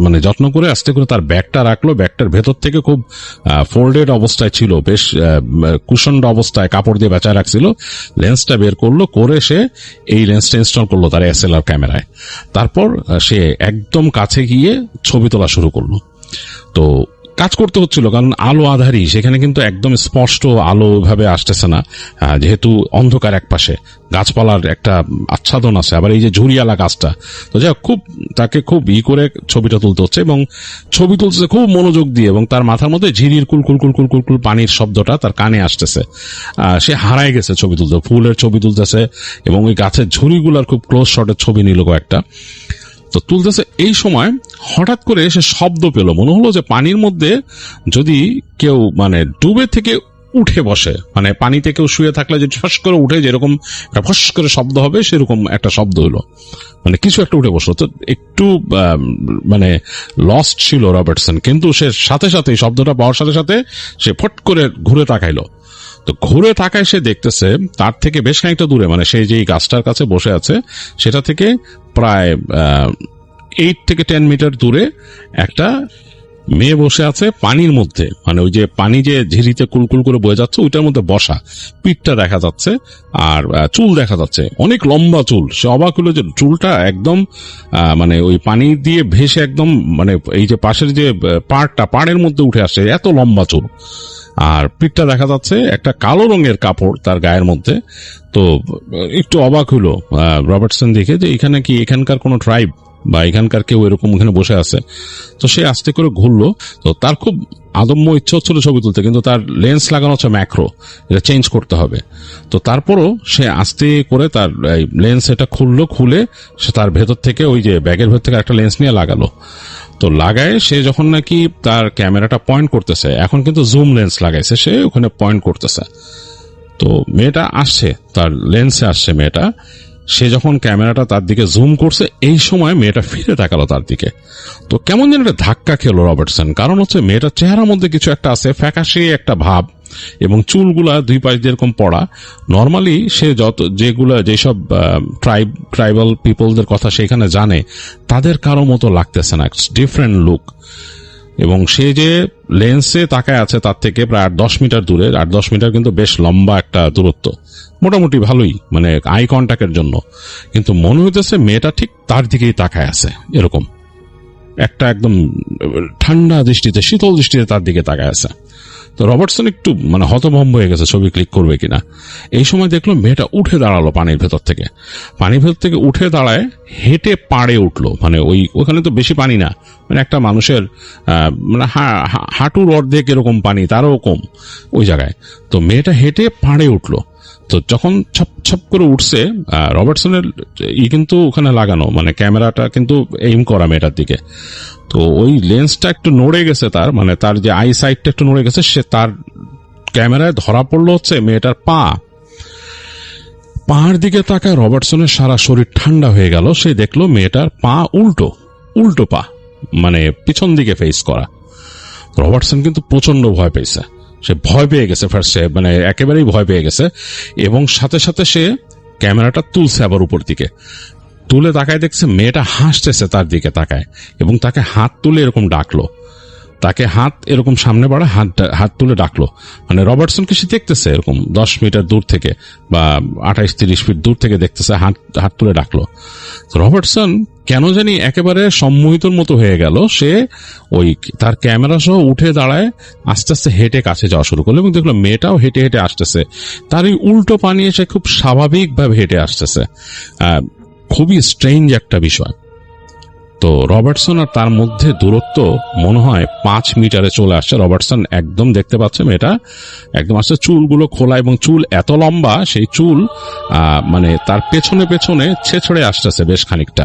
মানে যত্ন করে আস্তে করে তার ব্যাগটা রাখলো। ব্যাগটার ভেতর থেকে খুব ফোল্ডেড অবস্থায় ছিল, বেশ কুশনড অবস্থায় কাপড় দিয়ে বেঁচায় রাখছিল। লেন্সটা বের করলো, করে সে এই লেন্সটা ইনস্টল করলো তার SLR ক্যামেরায়। তারপর সে একদম কাছে গিয়ে ছবি তোলা শুরু করলো। তো কাজ করতে হচ্ছিল, কারণ আলো আধারি, সেখানে কিন্তু একদম স্পষ্ট আলো ভাবে আসতেছে না, যেহেতু অন্ধকার, এক পাশে গাছপালার একটা আচ্ছাদন আছে, আবার এই যে ঝুড়িয়ালা গাছটা। তো যাই হোক, তাকে খুব করে ছবিটা তুলতে হচ্ছে, এবং ছবি তুলতেছে খুব মনোযোগ দিয়ে, এবং তার মাথার মধ্যে ঝিরির কুলকুল কুলকুল কুলকুল পানির শব্দটা তার কানে আসতেছে। সে হারায় গেছে ছবি তুলতে, ফুলের ছবি তুলতেছে, এবং ওই গাছের ঝুড়িগুলার খুব ক্লোজ শটের ছবি নিল কয়েকটা। তো তুলতেছে, এই সময় হঠাৎ করে সে শব্দ পেল, মনে হলো যে পানির মধ্যে যদি কেউ মানে ডুবে থেকে উঠে বসে, মানে পানিতে কেউ শুয়ে থাকলে যে ফস করে উঠে যেরকম ফস করে শব্দ হবে, সেরকম একটা শব্দ হলো, মানে কিছু একটা উঠে বসলো। তো একটু মানে লস্ট ছিল রবার্টসন, কিন্তু সে সাথে সাথে শব্দটা পাওয়ার সাথে সাথে সে ফট করে ঘুরে তাকাইলো। তো ঘুরে তাকায় সে দেখতেছে তার থেকে বেশ খানিকটা দূরে, মানে সেই যে গাছটার কাছে বসে আছে সেটা থেকে প্রায় 8 থেকে 10 মিটার দূরে একটা মেয়ে বসে আছে পানির মধ্যে, মানে ওই যে পানি যে ঝিরিতে কুলকুল করে বয়ে যাচ্ছে ওইটার মধ্যে বসা, পিঠটা দেখা যাচ্ছে আর চুল দেখা যাচ্ছে, অনেক লম্বা চুল। সে অবাক হলো যে চুলটা একদম মানে ওই পানি দিয়ে ভেসে একদম মানে এই যে পাশের যে পাড়ের মধ্যে উঠে আসে, এত লম্বা চুল। আর পিঠটা দেখা যাচ্ছে, একটা কালো রঙের কাপড় তার গায়ের মধ্যে। তো একটু অবাক হলো রবার্টসন দেখে যে এখানে কি এখানকার কোনো ট্রাইব বা এখানকার কেউ এরকম ওখানে বসে আছে। তো সে আস্তে করে ঘুরলো। তো তার খুব আদম্য ইচ্ছা হচ্ছিল ছবি তুলতে, কিন্তু তার লেন্স লাগানো হচ্ছে ম্যাক্রো, এটা চেঞ্জ করতে হবে। তো তারপরও সে আস্তে করে তার লেন্স এটা খুলে সে তার ভেতর থেকে ওই যে ব্যাগের ভেতর থেকে একটা লেন্স নিয়ে লাগালো। তো লাগায় সে যখন নাকি তার ক্যামেরাটা পয়েন্ট করতেছে, এখন কিন্তু জুম লেন্স লাগাইছে, সে ওখানে পয়েন্ট করতেছে। তো মেয়েটা আসছে, তার লেন্সে আসছে মেয়েটা। সে যখন ক্যামেরাটা তার দিকে জুম করছে, এই সময় মেয়েটা ফিরে তাকালো তার দিকে। তো কেমন যেন একটা ধাক্কা খেলো রবার্টসন, কারণ হচ্ছে মেয়েটার চেহারার মধ্যে কিছু একটা আছে, ফ্যাকাশে একটা ভাব, এবং চুলগুলা দুই পাশ যেরকম পড়া। নর্মালি সে যেসব ট্রাইবাল পিপলদের কথা সেখানে জানে, তাদের কারো মতো লাগতেছে না, ডিফারেন্ট লুক। এবং সে যে লেন্সে তাকায় আছে তার থেকে প্রায় 8-10 মিটার দূরে, 8-10 মিটার কিন্তু বেশ লম্বা একটা দূরত্ব, মোটামুটি ভালোই, মানে আই কন্ট্যাক্টের জন্য। কিন্তু মনে হইতেছে মেয়েটা ঠিক তার দিকেই তাকায় আছে, এরকম একটা একদম ঠান্ডা দৃষ্টিতে, শীতল দৃষ্টিতে তার দিকে তাকায় আছে। তো রবার্টসন একটু মানে হতভম্ব হয়ে গেছে ছবি ক্লিক করবে কিনা। এই সময় দেখলো মেয়েটা উঠে দাঁড়ালো পানির ভেতর থেকে উঠে দাঁড়ায়, হেঁটে পাড়ে উঠলো। মানে ওখানে তো বেশি পানি না, মানে একটা মানুষের মানে হাঁটুর অর্ধেক এরকম পানি, তারও কম ওই জায়গায়। তো মেয়েটা হেঁটে পাড়ে উঠলো। তো যখন ছপ ছপ করে উঠছে, রবার্টসনের কিন্তু ওখানে লাগানো, মানে ক্যামেরাটা কিন্তু এইম করা মেয়েটার দিকে। তো ওই লেন্সটা একটু নড়ে গেছে, তার যে আই সাইডটা একটু নড়ে গেছে। সে তার ক্যামেরায় ধরা পড়লো হচ্ছে মেয়েটার পার দিকে তাকায় রবার্টসনের সারা শরীর ঠান্ডা হয়ে গেল। সে দেখলো মেয়েটার পা উল্টো পা, মানে পিছন দিকে ফেস করা। রবার্টসন কিন্তু প্রচন্ড ভয় পেয়েছে, সে ভয় পেয়ে গেছে ফার্স্টে, মানে একেবারেই ভয় পেয়ে গেছে। এবং সাথে সাথে সে ক্যামেরাটা তুলছে আবার উপর দিকে, তুলে তাকায় দেখছে মেয়েটা হাসতেছে তার দিকে তাকায়, এবং তাকে হাত তুলে এরকম ডাকলো, তাকে হাত এরকম সামনে বাড়া হাত তুলে ডাকলো। মানে রবার্টসনকে সে দেখতেছে এরকম 10 মিটার দূর থেকে বা 28-30 ফিট দূর থেকে দেখতেছে, হাত তুলে ডাকলো। রবার্টসন কেন জানি একেবারে সম্মোহিতর মতো হয়ে গেল। সে ওই তার ক্যামেরা সহ উঠে দাঁড়ায়, আস্তে আস্তে হেঁটে কাছে যাওয়া শুরু করলো, এবং দেখলো মেয়েটাও হেঁটে হেঁটে আসতেছে। তার এই উল্টো পা নিয়ে সে খুব স্বাভাবিকভাবে হেঁটে আসতেছে। খুবই স্ট্রেঞ্জ একটা বিষয়। তো রবার্টসন আর তার মধ্যে দূরত্ব মনে হয় 5 মিটারে চলে আসছে। রবার্টসন একদম দেখতে পাচ্ছে মেয়েটা একদম আসছে, চুলগুলো খোলা, এবং চুল এত লম্বা, সেই চুল মানে তার পেছনে ছেছড়ে আসতেছে বেশ খানিকটা,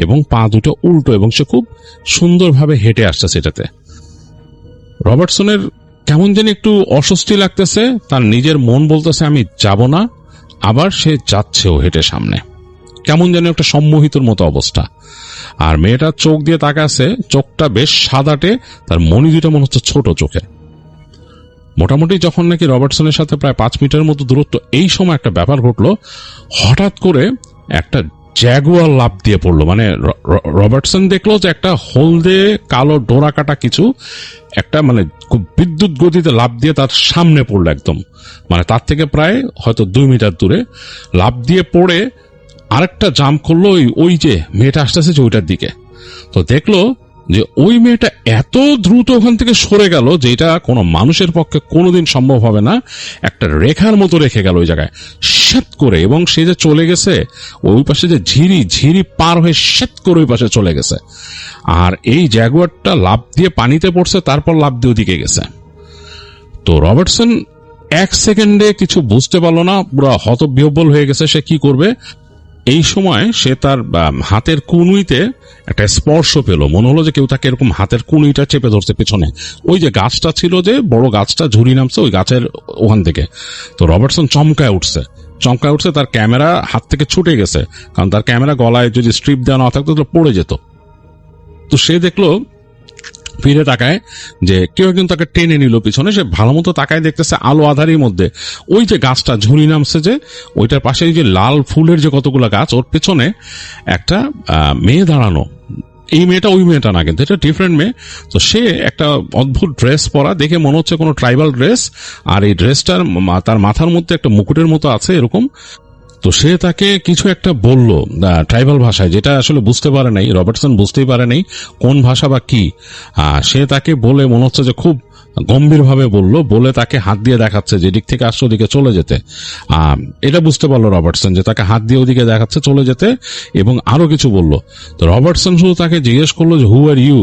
এবং পা দুটো উল্টো, এবং সে খুব সুন্দরভাবে হেঁটে আসতেছে এটাতে। রবার্টসনের কেমন যেন একটু অস্বস্তি লাগতেছে, তার নিজের মন বলতেছে আমি যাব না, আবার সে যাচ্ছেও হেঁটে সামনে। কেমন যেন একটা সম্মোহিতর মতো অবস্থা। আর মেয়েটা চোখ দিয়ে তাকাচ্ছে, চোখটা বেশ সাদাটে, তার মনি দুটো মনে হচ্ছে ছোট চোখে। মোটামুটি যখন নাকি রবার্টসনের সাথে প্রায় 5 মিটার মতো দূরত্ব, এই সময় একটা ব্যাপার ঘটলো। হঠাৎ করে একটা জ্যাগুয়ার লাফ দিয়ে পড়লো। মানে রবার্টসন দেখলো যে একটা হলদে কালো ডোরা কাটা কিছু একটা, মানে খুব বিদ্যুৎ গতিতে লাফ দিয়ে তার সামনে পড়লো একদম, মানে তার থেকে প্রায় হয়তো 2 মিটার দূরে লাফ দিয়ে পড়ে আরেকটা জাম্প করলো ওই যে মেয়েটা আসতেছে যে ওইটার দিকে। তো দেখলো যে ওই মেয়েটা এত দ্রুত ওখান থেকে সরে গেল, যেটা কোনো মানুষের পক্ষে কোনোদিন সম্ভব হবে না। একটা রেখার মতো রেখে গেল ওই জায়গায় শ্যাত করে, এবং সে যে চলে গেছে ওই পাশে যে ঝিরি পার হয়ে শ্যাত করে ওই পাশে চলে গেছে। আর এই জ্যাগুয়ারটা লাফ দিয়ে পানিতে পড়ছে, তারপর লাফ দিয়ে ওদিকে গেছে। তো রবার্টসন 1 সেকেন্ডে কিছু বুঝতে পারলো না, পুরো হতবিহ্বল হয়ে গেছে সে কি করবে। এই সময় সে তার হাতের কুনুইতে একটা স্পর্শ পেল, মনে হলো যে কেউ তাকে এরকম হাতের কুনুইটা চেপে ধরছে পেছনে। ওই যে গাছটা ছিল, যে বড় গাছটা ঝুরি নামছে ওই গাছের ওখান থেকে। তো রবার্টসন চমকায় উঠছে, তার ক্যামেরা হাত থেকে ছুটে গেছে, কারণ তার ক্যামেরা গলায় যদি স্ট্রিপ দেওয়া না থাকতো তাহলে পড়ে যেত। তো সে দেখলো, ফিরে তাকায় যে কেউ একজন তাকে টেনে নিল পিছনে। সে ভালো মতো তাকায়, দেখতেছে আলো আধারির মধ্যে ওই যে গাছটা ঝুরি নামছে, যে ওইটার পাশে যে লাল ফুলের যে কতগুলো গাছ, ওর পেছনে একটা মেয়ে দাঁড়ানো, এই মেয়েটা ওই মেয়েটা না, কিন্তু এটা ডিফারেন্ট মেয়ে। তো সে একটা অদ্ভুত ড্রেস পরা, দেখে মনে হচ্ছে কোনো ট্রাইবাল ড্রেস, আর এই ড্রেসটার তার মাথার মধ্যে একটা মুকুটের মতো আছে এরকম। তো সে তাকে কিছু একটা বলল ট্রাইবাল ভাষায়, যেটা আসলে বুঝতে পারে নাই, রবার্টসন বুঝতেই পারে নাই কোন ভাষা বা কি। সে তাকে বলে মনে হচ্ছে যে খুব গম্ভীরভাবে বলে তাকে হাত দিয়ে দেখাচ্ছে যে দিক থেকে আসছে ওদিকে চলে যেতে। এটা বুঝতে পারলো রবার্টসন যে তাকে হাত দিয়ে ওদিকে দেখাচ্ছে চলে যেতে, এবং আরো কিছু বলল। তো রবার্টসন শুধু তাকে জিজ্ঞেস করলো যে who are you,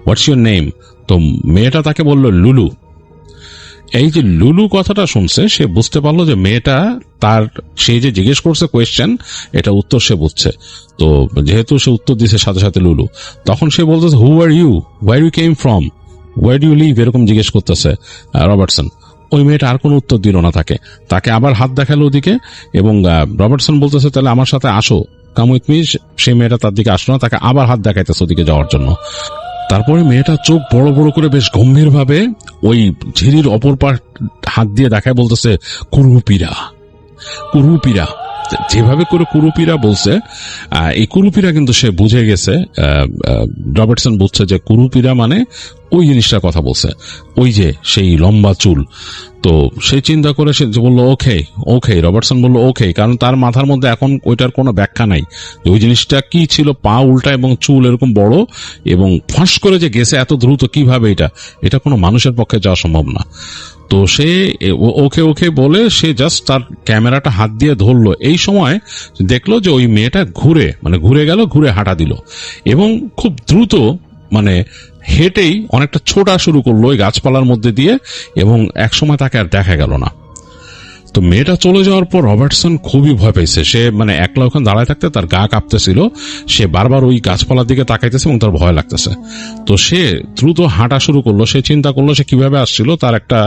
what's your name. তো মেয়েটা তাকে বলল লুলু। এই যে লুলু কথাটা শুনছে, সে বুঝতে পারলো যে মেয়েটা তার, সে যে জিজ্ঞেস করছে কোয়েশ্চেন, এটা উত্তর সে বুঝছে। তো যেহেতু সে উত্তর দিছে সাথে সাথে লুলু, তখন সে বলতেছে who are you, where you came from, where do you live, এরকম জিজ্ঞেস করতেছে রবার্টসন। ওই মেয়েটা আর কোনো উত্তর দিল না তাকে আবার হাত দেখালো ওদিকে, এবং রবার্টসন বলতেছে তাহলে আমার সাথে আসো, কাম উইথ মি। সেই মেয়েটা তার দিকে আসলো না, তাকে আবার হাত দেখাইতেছে ওদিকে যাওয়ার জন্য। তারপরে মেয়েটা চোখ বড় বড় করে বেশ গম্ভীর ভাবে ওই ঝিরির অপর পার হাত দিয়ে দেখায়, বলতেছে কুরুপিরা, কুরুপিরা। যেভাবে করে কুরুপিরা বলছে, এই কুরুপিরা কিন্তু সে বুঝে গেছে, রবার্টসন বুঝছে যে কুরুপিরা মানে ওই জিনিসটার কথা বলছে, ওই যে সেই লম্বা চুল। তো সে চিন্তা করে সে বললো ওকে ওকে, রবার্টসন বললো ওকে, কারণ তার মাথার মধ্যে এখন ওইটার কোনো ব্যাখ্যা নাই ওই জিনিসটা কি ছিল, পা উল্টা এবং চুল এরকম বড়, এবং ফাঁস করে যে গেছে এত দ্রুত কিভাবে, এটা কোনো মানুষের পক্ষে যাওয়া সম্ভব না। তো সে ওকে ওকে বলে সে জাস্ট তার ক্যামেরাটা হাত দিয়ে ধরলো। এই সময় দেখলো যে ওই মেয়েটা ঘুরে গেল, ঘুরে হাঁটা দিল, এবং খুব দ্রুত হেঁটেই অনেকটা ছোটা শুরু করলো ওই গাছপালার মধ্যে দিয়ে, এবং একসময় তাকে আর দেখা গেল না। তো মেয়েটা চলে যাওয়ার পর রবার্টসন খুবই ভয় পেয়েছে। সে একলা ওখানে দাঁড়ায় থাকতে তার গা কাঁপতেছিল, সে বারবার ওই গাছপালার দিকে তাকাইতেছে এবং তার ভয় লাগতেছে। তো সে দ্রুত হাঁটা শুরু করলো। সে চিন্তা করলো সে কিভাবে আসছিল, তার একটা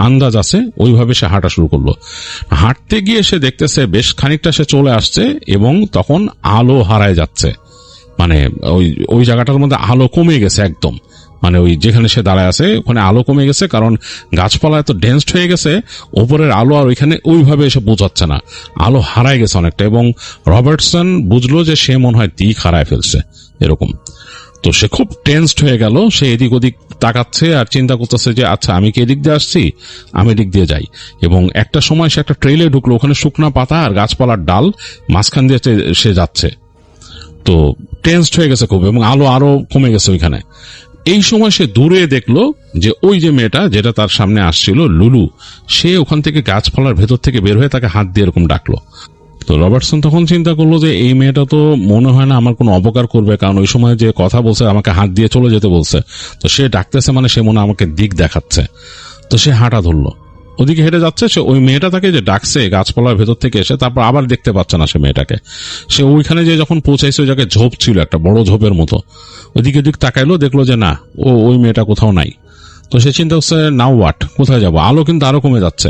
আন্দাজ আছে, ওইভাবে সে হাঁটা শুরু করলো। হাঁটতে গিয়ে সে দেখতেছে বেশ খানিকটা সে চলে আসছে, এবং তখন আলো হারায় যাচ্ছে। ওই জায়গাটার মধ্যে আলো কমে গেছে একদম, ওই যেখানে সে দাঁড়ায় আছে ওখানে আলো কমে গেছে, কারণ গাছপালা এত ডেন্সড হয়ে গেছে, ওপরের আলো আর ওইখানে ওইভাবে এসে বোঝাচ্ছে না, আলো হারায় গেছে অনেকটা। এবং রবার্টসন বুঝলো যে সে মনে হয় দিক হারায় ফেলছে এরকম। তো সে খুব টেন্সড হয়ে গেল, সে এদিক ওদিক তাকাচ্ছে আর চিন্তা করতেছে যে আচ্ছা আমি কি এদিক দিয়ে আসছি, আমি এদিক দিয়ে যাই। এবং একটা সময় সে একটা ট্রেলে ঢুকলো, ওখানে শুকনা পাতা আর গাছপালার ডাল মাঝখান দিয়ে সে যাচ্ছে। তো টেন্সড হয়ে গেছে খুব, এবং আলো আরো কমে গেছে ওইখানে। এই সময় সে দূরে দেখলো যে ওই যে মেয়েটা যেটা তার সামনে আসছিল লুলু, সে ওখান থেকে গাছপালার ভেতর থেকে বের হয়ে তাকে হাত দিয়ে এরকম ডাকলো। তো রবার্টসন তখন চিন্তা করলো যে এই মেয়েটা তো মনে হয় না আমার কোনো অপকার করবে, কারণ ওই সময় যে কথা বলছে আমাকে হাত দিয়ে চলে যেতে বলছে, তো সে ডাকতেছে সে মনে আমাকে দিক দেখাচ্ছে। তো সে হাঁটা ধরলো, ওদিকে হেঁটে যাচ্ছে। সে ওই মেয়েটা তাকে যে ডাকছে গাছপালার ভেতর থেকে এসে, তারপর আবার দেখতে পাচ্ছে না সে মেয়েটাকে। সে ওইখানে যে যখন পৌঁছাইছে ওই জায়গায় ঝোপ ছিল, একটা বড় ঝোপের মতো, ওইদিকে দিক তাকাইলো, দেখলো যে না, ওই মেয়েটা কোথাও নাই। তো সে চিন্তা করছে নাও হোয়াট, কোথায় যাব, আলো কিন্তু আরো কমে যাচ্ছে।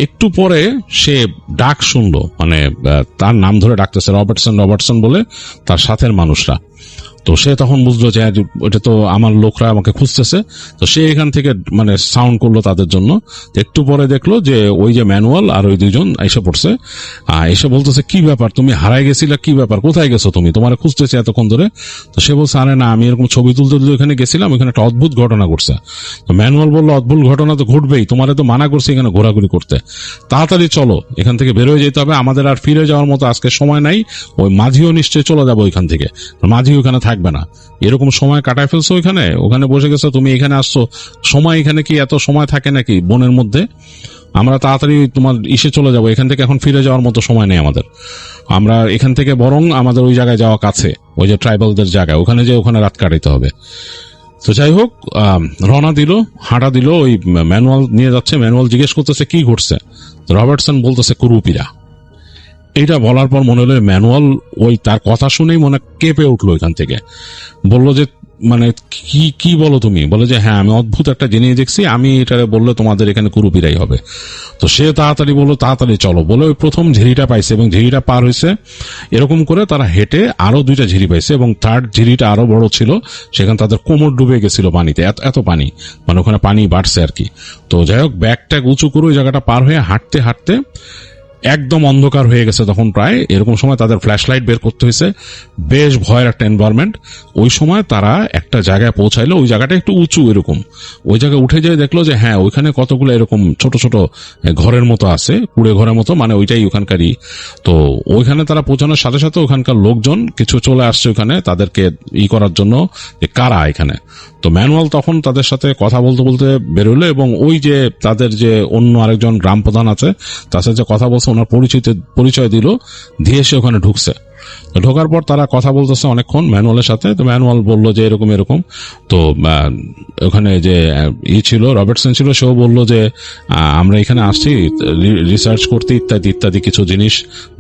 একটু পরে সে ডাক শুনলো, তার নাম ধরে ডাকতেছে রবার্টসন রবার্টসন বলে তার সাথের মানুষরা। তো সে তখন বুঝলো যে ওটা তো আমার লোকরা আমাকে খুঁজতেছে। তো সে এখান থেকে সাউন্ড করলো তাদের জন্য। একটু পরে দেখলো যে ওই যে ম্যানুয়াল আর ওই দুইজন এসে পড়ছে, এসে বলতেছে কি ব্যাপার, তুমি হারাই গেছিলে, কি ব্যাপার, কোথায় গেছো তুমি, তোমার খুঁজতেছে এতক্ষণ ধরে। তো সে বলছে আরে না, আমি এরকম ছবি তুলতে এখানে গেছিলাম, এখানে একটা অদ্ভুত ঘটনা ঘটছে। তো ম্যানুয়াল বললো অদ্ভুত ঘটনা তো ঘটবেই, তোমার তো মানা করছে এখানে ঘোরাঘুরি করতে, তাড়াতাড়ি চলো এখান থেকে বের হয়ে যেতে হবে, আমাদের আর ফিরে যাওয়ার মতো আজকে সময় নাই। ওই মাঝিও নিশ্চয়ই চলে যাবো ওইখান থেকে, মাঝি ওইখানে থাকবে না, এরকম সময় কাটায় ফেলছো ওখানে বসে গেছো, তুমি এখানে আসছো, সময় এখানে কি এত সময় থাকে নাকি বনের মধ্যে, আমরা তাড়াতাড়ি তোমার চলে যাবো এখান থেকে, এখন ফিরে যাওয়ার মতো সময় নেই আমাদের, আমরা এখান থেকে বরং আমাদের ওই জায়গায় যাওয়া কাছে, ওই যে ট্রাইবালদের জায়গায়, ওখানে রাত কাটাইতে হবে। তো যাই হোক, রওনা দিল, হাঁটা দিল, ওই ম্যানুয়াল নিয়ে যাচ্ছে। ম্যানুয়াল জিজ্ঞেস করতেছে কি ঘটছে, রবার্টসন বলতেছে কুরুপিরা। এইটা বলার পর মনে হলো ম্যানুয়াল ওই তার কথা শুনেই মনে কেঁপে উঠলো এখান থেকে। বললো যে কি বলো তুমি, বলে যে হ্যাঁ আমি অদ্ভুত একটা জিনিস দেখছি, আমি এটা বললে তোমাদের এখানে কুরুপিরাই হবে। তো সে তাড়াতাড়ি বললো তাড়াতাড়ি চলো বলে ওই প্রথম ঝিরিটা পাইছে, এবং ঝিরিটা পার হয়েছে। এরকম করে তারা হেঁটে আরো দুইটা ঝিরি পাইছে, এবং থার্ড ঝিরিটা আরো বড় ছিল, সেখানে তাদের কোমর ডুবে গেছিল পানিতে, এত পানি, ওখানে পানি বাড়ছে আর কি। তো যাই হোক, ব্যাগ ট্যাগ উঁচু করে ওই জায়গাটা পার হয়ে হাঁটতে হাঁটতে একদম অন্ধকার হয়ে গেছে তখন প্রায়, এরকম সময় তাদের ফ্ল্যাশ লাইট বের করতে হয়েছে, বেশ ভয়ের একটা এনভায়রনমেন্ট। ওই সময় তারা একটা জায়গায় পৌঁছাইলো, ওই জায়গাটা একটু উঁচু এরকম, ওই জায়গায় উঠে যেয়ে দেখলো যে হ্যাঁ ওইখানে কতগুলো এরকম ছোট ছোট ঘরের মতো আছে, কুড়ে ঘরের মতো, মানে ওইটাই ওখানকারই। তো ওইখানে তারা পৌঁছানোর সাথে সাথে ওখানকার লোকজন কিছু চলে আসছে ওখানে তাদেরকে করার জন্য, যে কারা এখানে। তো ম্যানুয়াল তখন তাদের সাথে কথা বলতে বলতে বেরোলো, এবং ওই যে তাদের যে অন্য আরেকজন গ্রাম প্রধান আছে তার সাথে যে কথা বলছে ওনার পরিচয় দিল, দিয়ে সে ওখানে ঢুকছে। ঢোকার পর তারা কথা বলতেছে অনেকক্ষণ ম্যানুয়ালের সাথে। তো ম্যানুয়াল বলল যে এরকম এরকম। তো ওখানে যে ছিল রবার্টসন ছিল, সেও বলল যে আমরা এখানে আসছি রিসার্চ করতে ইত্যাদি ইত্যাদি কিছু জিনিস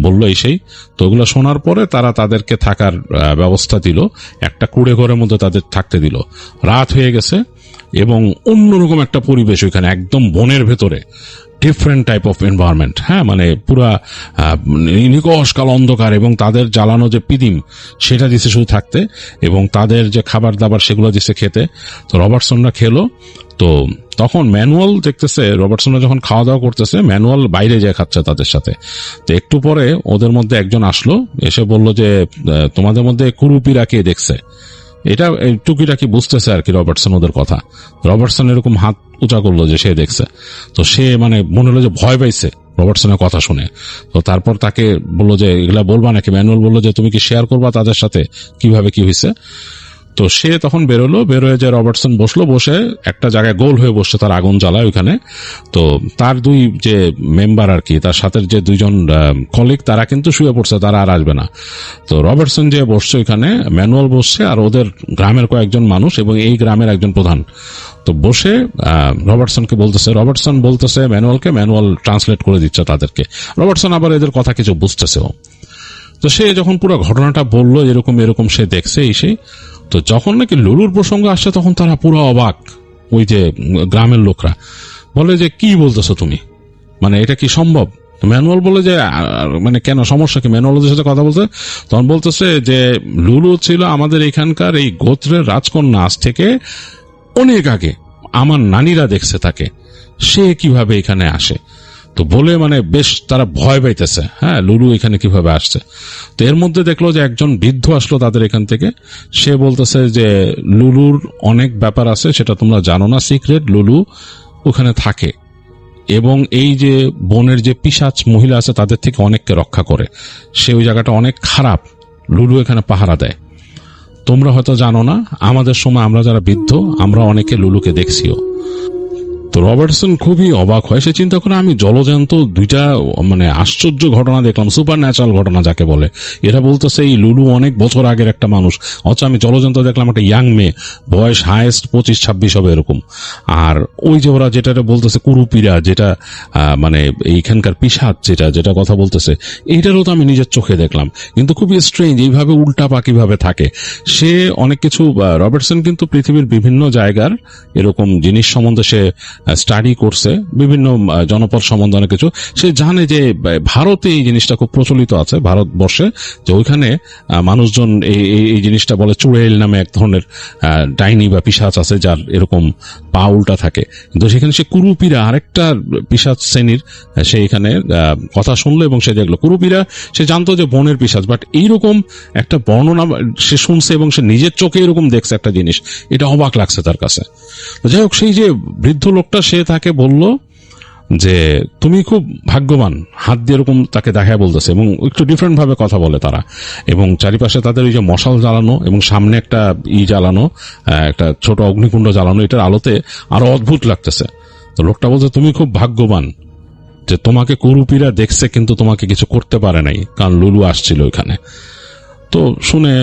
বললো এই সেই। তো ওগুলো শোনার পরে তারা তাদেরকে থাকার ব্যবস্থা দিল, একটা কুড়ে ঘরের মধ্যে তাদের থাকতে দিল। রাত হয়ে গেছে এবং অন্যরকম একটা পরিবেশ ওইখানে, একদম বনের ভেতরে, ডিফারেন্ট টাইপ অফ এনভায়রনমেন্ট। হ্যাঁ, মানে পুরা নিকষ কাল অন্ধকার, এবং তাদের জ্বালানো যে পিদিম সেটা দিছে শুধু থাকতে, এবং তাদের যে খাবার দাবার সেগুলো দিছে খেতে। তো রবার্টসনরা খেলো। তো তখন ম্যানুয়াল দেখতেছে রবার্টসনরা যখন খাওয়া দাওয়া করতেছে, ম্যানুয়াল বাইরে যায় খাচ্ছে তাদের সাথে। তো একটু পরে ওদের মধ্যে একজন আসলো, এসে বলল যে তোমাদের মধ্যে কুরুপিরা কে দেখছে। এটা টুকিটাকি বুঝতেছে আর কি রবার্টসন ওদের কথা। রবার্টসন এরকম হাত উঁচা করলো যে সে দেখছে। তো সে মানে মনে হলো যে ভয় পাইছে রবার্টসনের কথা শুনে। তো তারপর তাকে বললো যে এগুলা বলবা নাকি। ম্যানুয়াল বললো যে তুমি কি শেয়ার করবা তাদের সাথে কিভাবে কি হয়েছে। তো সে তখন বেরোলো, বেরোয় যে রবার্টসন বসলো, বসে একটা জায়গায় গোল হয়ে বসছে, তার আগুন জ্বালায় ওইখানে। তো তার দুই যে মেম্বার আর কি, তার সাথে যে দুইজন কলিগ, তারা কিন্তু শুয়ে পড়ছে, তারা আর আসবে না। তো রবার্টসন যে বসছে ওইখানে, ম্যানুয়াল বসছে, আর ওদের গ্রামের কয়েকজন মানুষ এবং এই গ্রামের একজন প্রধান। তো বসে রবার্টসনকে বলতেছে, রবার্টসন বলতেছে ম্যানুয়ালকে, ম্যানুয়াল ট্রান্সলেট করে দিচ্ছে তাদেরকে। রবার্টসন আবার এদের কথা কিছু বুঝতেছেও। তো সে যখন পুরো ঘটনাটা বললো এরকম এরকম সে দেখছে এই সেই। তো যখন নাকি লুলুর প্রসঙ্গ আসছে তখন তারা পুরো অবাক, ওই যে গ্রামের লোকরা বলে যে কি বলতেছো তুমি, মানে এটা কি সম্ভব। ম্যানুয়াল বলে যে মানে কেন, সমস্যা কি। ম্যানুয়ালদের সাথে কথা বলতে তখন বলতেছে যে লুলু ছিল আমাদের এখানকার এই গোত্রের রাজকন্যা, আজ থেকে অনেক আগে আমার নানিরা দেখছে তাকে, সে কিভাবে এখানে আসে। তো বলে মানে বেশ তারা ভয় পাইতেছে, হ্যাঁ লুলু এখানে কিভাবে আসছে। তো এর মধ্যে দেখলো যে একজন বৃদ্ধ আসলো তাদের এখান থেকে। সে বলতেছে যে লুলুর অনেক ব্যাপার আছে, সেটা তোমরা জানো না, সিক্রেট। লুলু ওখানে থাকে এবং এই যে বনের যে পিশাচ মহিলা আছে তাদের থেকে অনেককে রক্ষা করে। সে ওই জায়গাটা অনেক খারাপ, লুলু এখানে পাহারা দেয়। তোমরা হয়তো জানো না, আমাদের সময় আমরা যারা বৃদ্ধ আমরা অনেকে লুলুকে দেখছিও। তো রবার্টসন খুবই অবাক হয়, সে চিন্তা করে আমি জলজান্ত দুইটা মানে আশ্চর্য ঘটনা দেখলাম, সুপার ন্যাচারাল ঘটনা যাকে বলে। এরা বলতেছে এই লুলু অনেক বছর আগের একটা মানুষ, অথচ আমি জলজান্ত দেখলাম একটা ইয়াং মেয়ে, বয়স হায়েস্ট 25-26 হবে এরকম। আর ওই যে ওরা যেটা বলতেছে কুরুপিরা, যেটা মানে এইখানকার পিশাচ যেটা যেটা কথা বলতেছে, এইটারও তো আমি নিজের চোখে দেখলাম। কিন্তু খুবই স্ট্রেঞ্জ, এইভাবে উল্টা পাকিভাবে থাকে। সে অনেক কিছু, রবার্টসন কিন্তু পৃথিবীর বিভিন্ন জায়গার এরকম জিনিস সম্বন্ধে সে স্টাডি করছে, বিভিন্ন জনপদ সম্বন্ধে অনেক কিছু সে জানে। যে ভারতে এই জিনিসটা খুব প্রচলিত আছে, ভারতবর্ষে, যে ওইখানে মানুষজন এই জিনিসটা বলে চুড়েল নামে এক ধরনের ডাইনি বা পিশাচ আছে যার এরকম পা উল্টা থাকে। কিন্তু সেখানে সে কুরুপিরা আরেকটা পিশাচ শ্রেণীর, সে এখানে কথা শুনলো এবং সে দেখলো কুরুপিরা, সে জানতো যে বনের পিশাচ, বাট এইরকম একটা বর্ণনা সে শুনছে এবং সে নিজের চোখে এরকম দেখছে একটা জিনিস, এটা অবাক লাগছে তার কাছে। যাই হোক, সেই যে বৃদ্ধ লোকটা সে তাকে বলল যে তুমি খুব ভাগ্যবান, হাত দিয়ে এরকম তাকে দেখায় বলতেছে, এবং একটু ডিফারেন্ট ভাবে কথা বলে তারা, এবং চারিপাশে তাদের ওই যে মশাল জ্বালানো এবং সামনে একটা জ্বালানো, একটা ছোট অগ্নিকুণ্ড জ্বালানো, এটার আলোতে আরো অদ্ভুত লাগতেছে। তো লোকটা বলছে তুমি খুব ভাগ্যবান যে তোমাকে কুরুপিরা দেখছে কিন্তু তোমাকে কিছু করতে পারে নাই, কারণ লুলু আসছিল ওইখানে। তো শুনে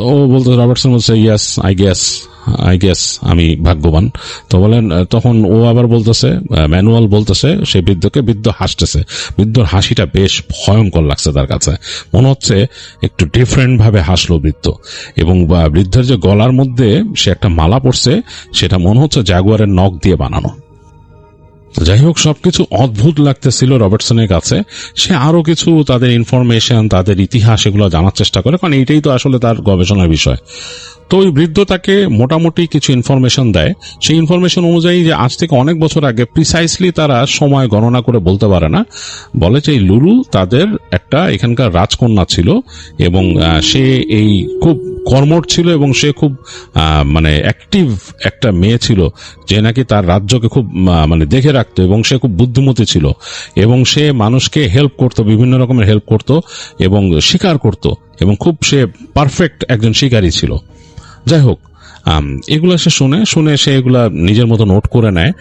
ও বলতে, রবার্টসন বলছে ইয়েস আই গেস আমি ভাগ্যবান। তো বলেন, তখন ও আবার বলতেছে, ম্যানুয়াল বলতেছে সে বৃদ্ধকে, বৃদ্ধ হাসতেছে। বৃদ্ধর হাসিটা বেশ ভয়ঙ্কর লাগছে তার কাছে, মনে হচ্ছে একটু ডিফারেন্ট ভাবে হাসলো বৃদ্ধ। এবং বৃদ্ধের যে গলার মধ্যে সে একটা মালা পড়ছে, সেটা মনে হচ্ছে জাগুয়ারের নখ দিয়ে বানানো। যাই হোক, সবকিছু অদ্ভুত লাগতেছিল রবার্টসনের কাছে। সে আরো কিছু তাদের ইনফরমেশন, তাদের ইতিহাস, এগুলো জানার চেষ্টা করে, কারণ এইটাই তো আসলে তার গবেষণার বিষয়। তো ওই বৃদ্ধ তাকে মোটামুটি কিছু ইনফরমেশন দেয়। সেই ইনফরমেশন অনুযায়ী যে আজ থেকে অনেক বছর আগে প্রিসাইসলি তারা সময় গণনা করে বলতে পারে না, বলে যে এই লুলু তাদের একটা এখানকার রাজকন্যা ছিল এবং সে এই খুব কর্মঠ ছিল এবং সে খুব মানে অ্যাক্টিভ একটা মেয়ে ছিল যে নাকি তার রাজ্যকে খুব মানে দেখে রাখতো এবং সে খুব বুদ্ধিমতী ছিল এবং সে মানুষকে হেল্প করতো, বিভিন্ন রকমের হেল্প করতো এবং শিকার করতো এবং খুব সে পারফেক্ট একজন শিকারী ছিল। যাই হোক, এগুলা সে শুনে সে এগুলা নিজের মতো নোট করে নেয়।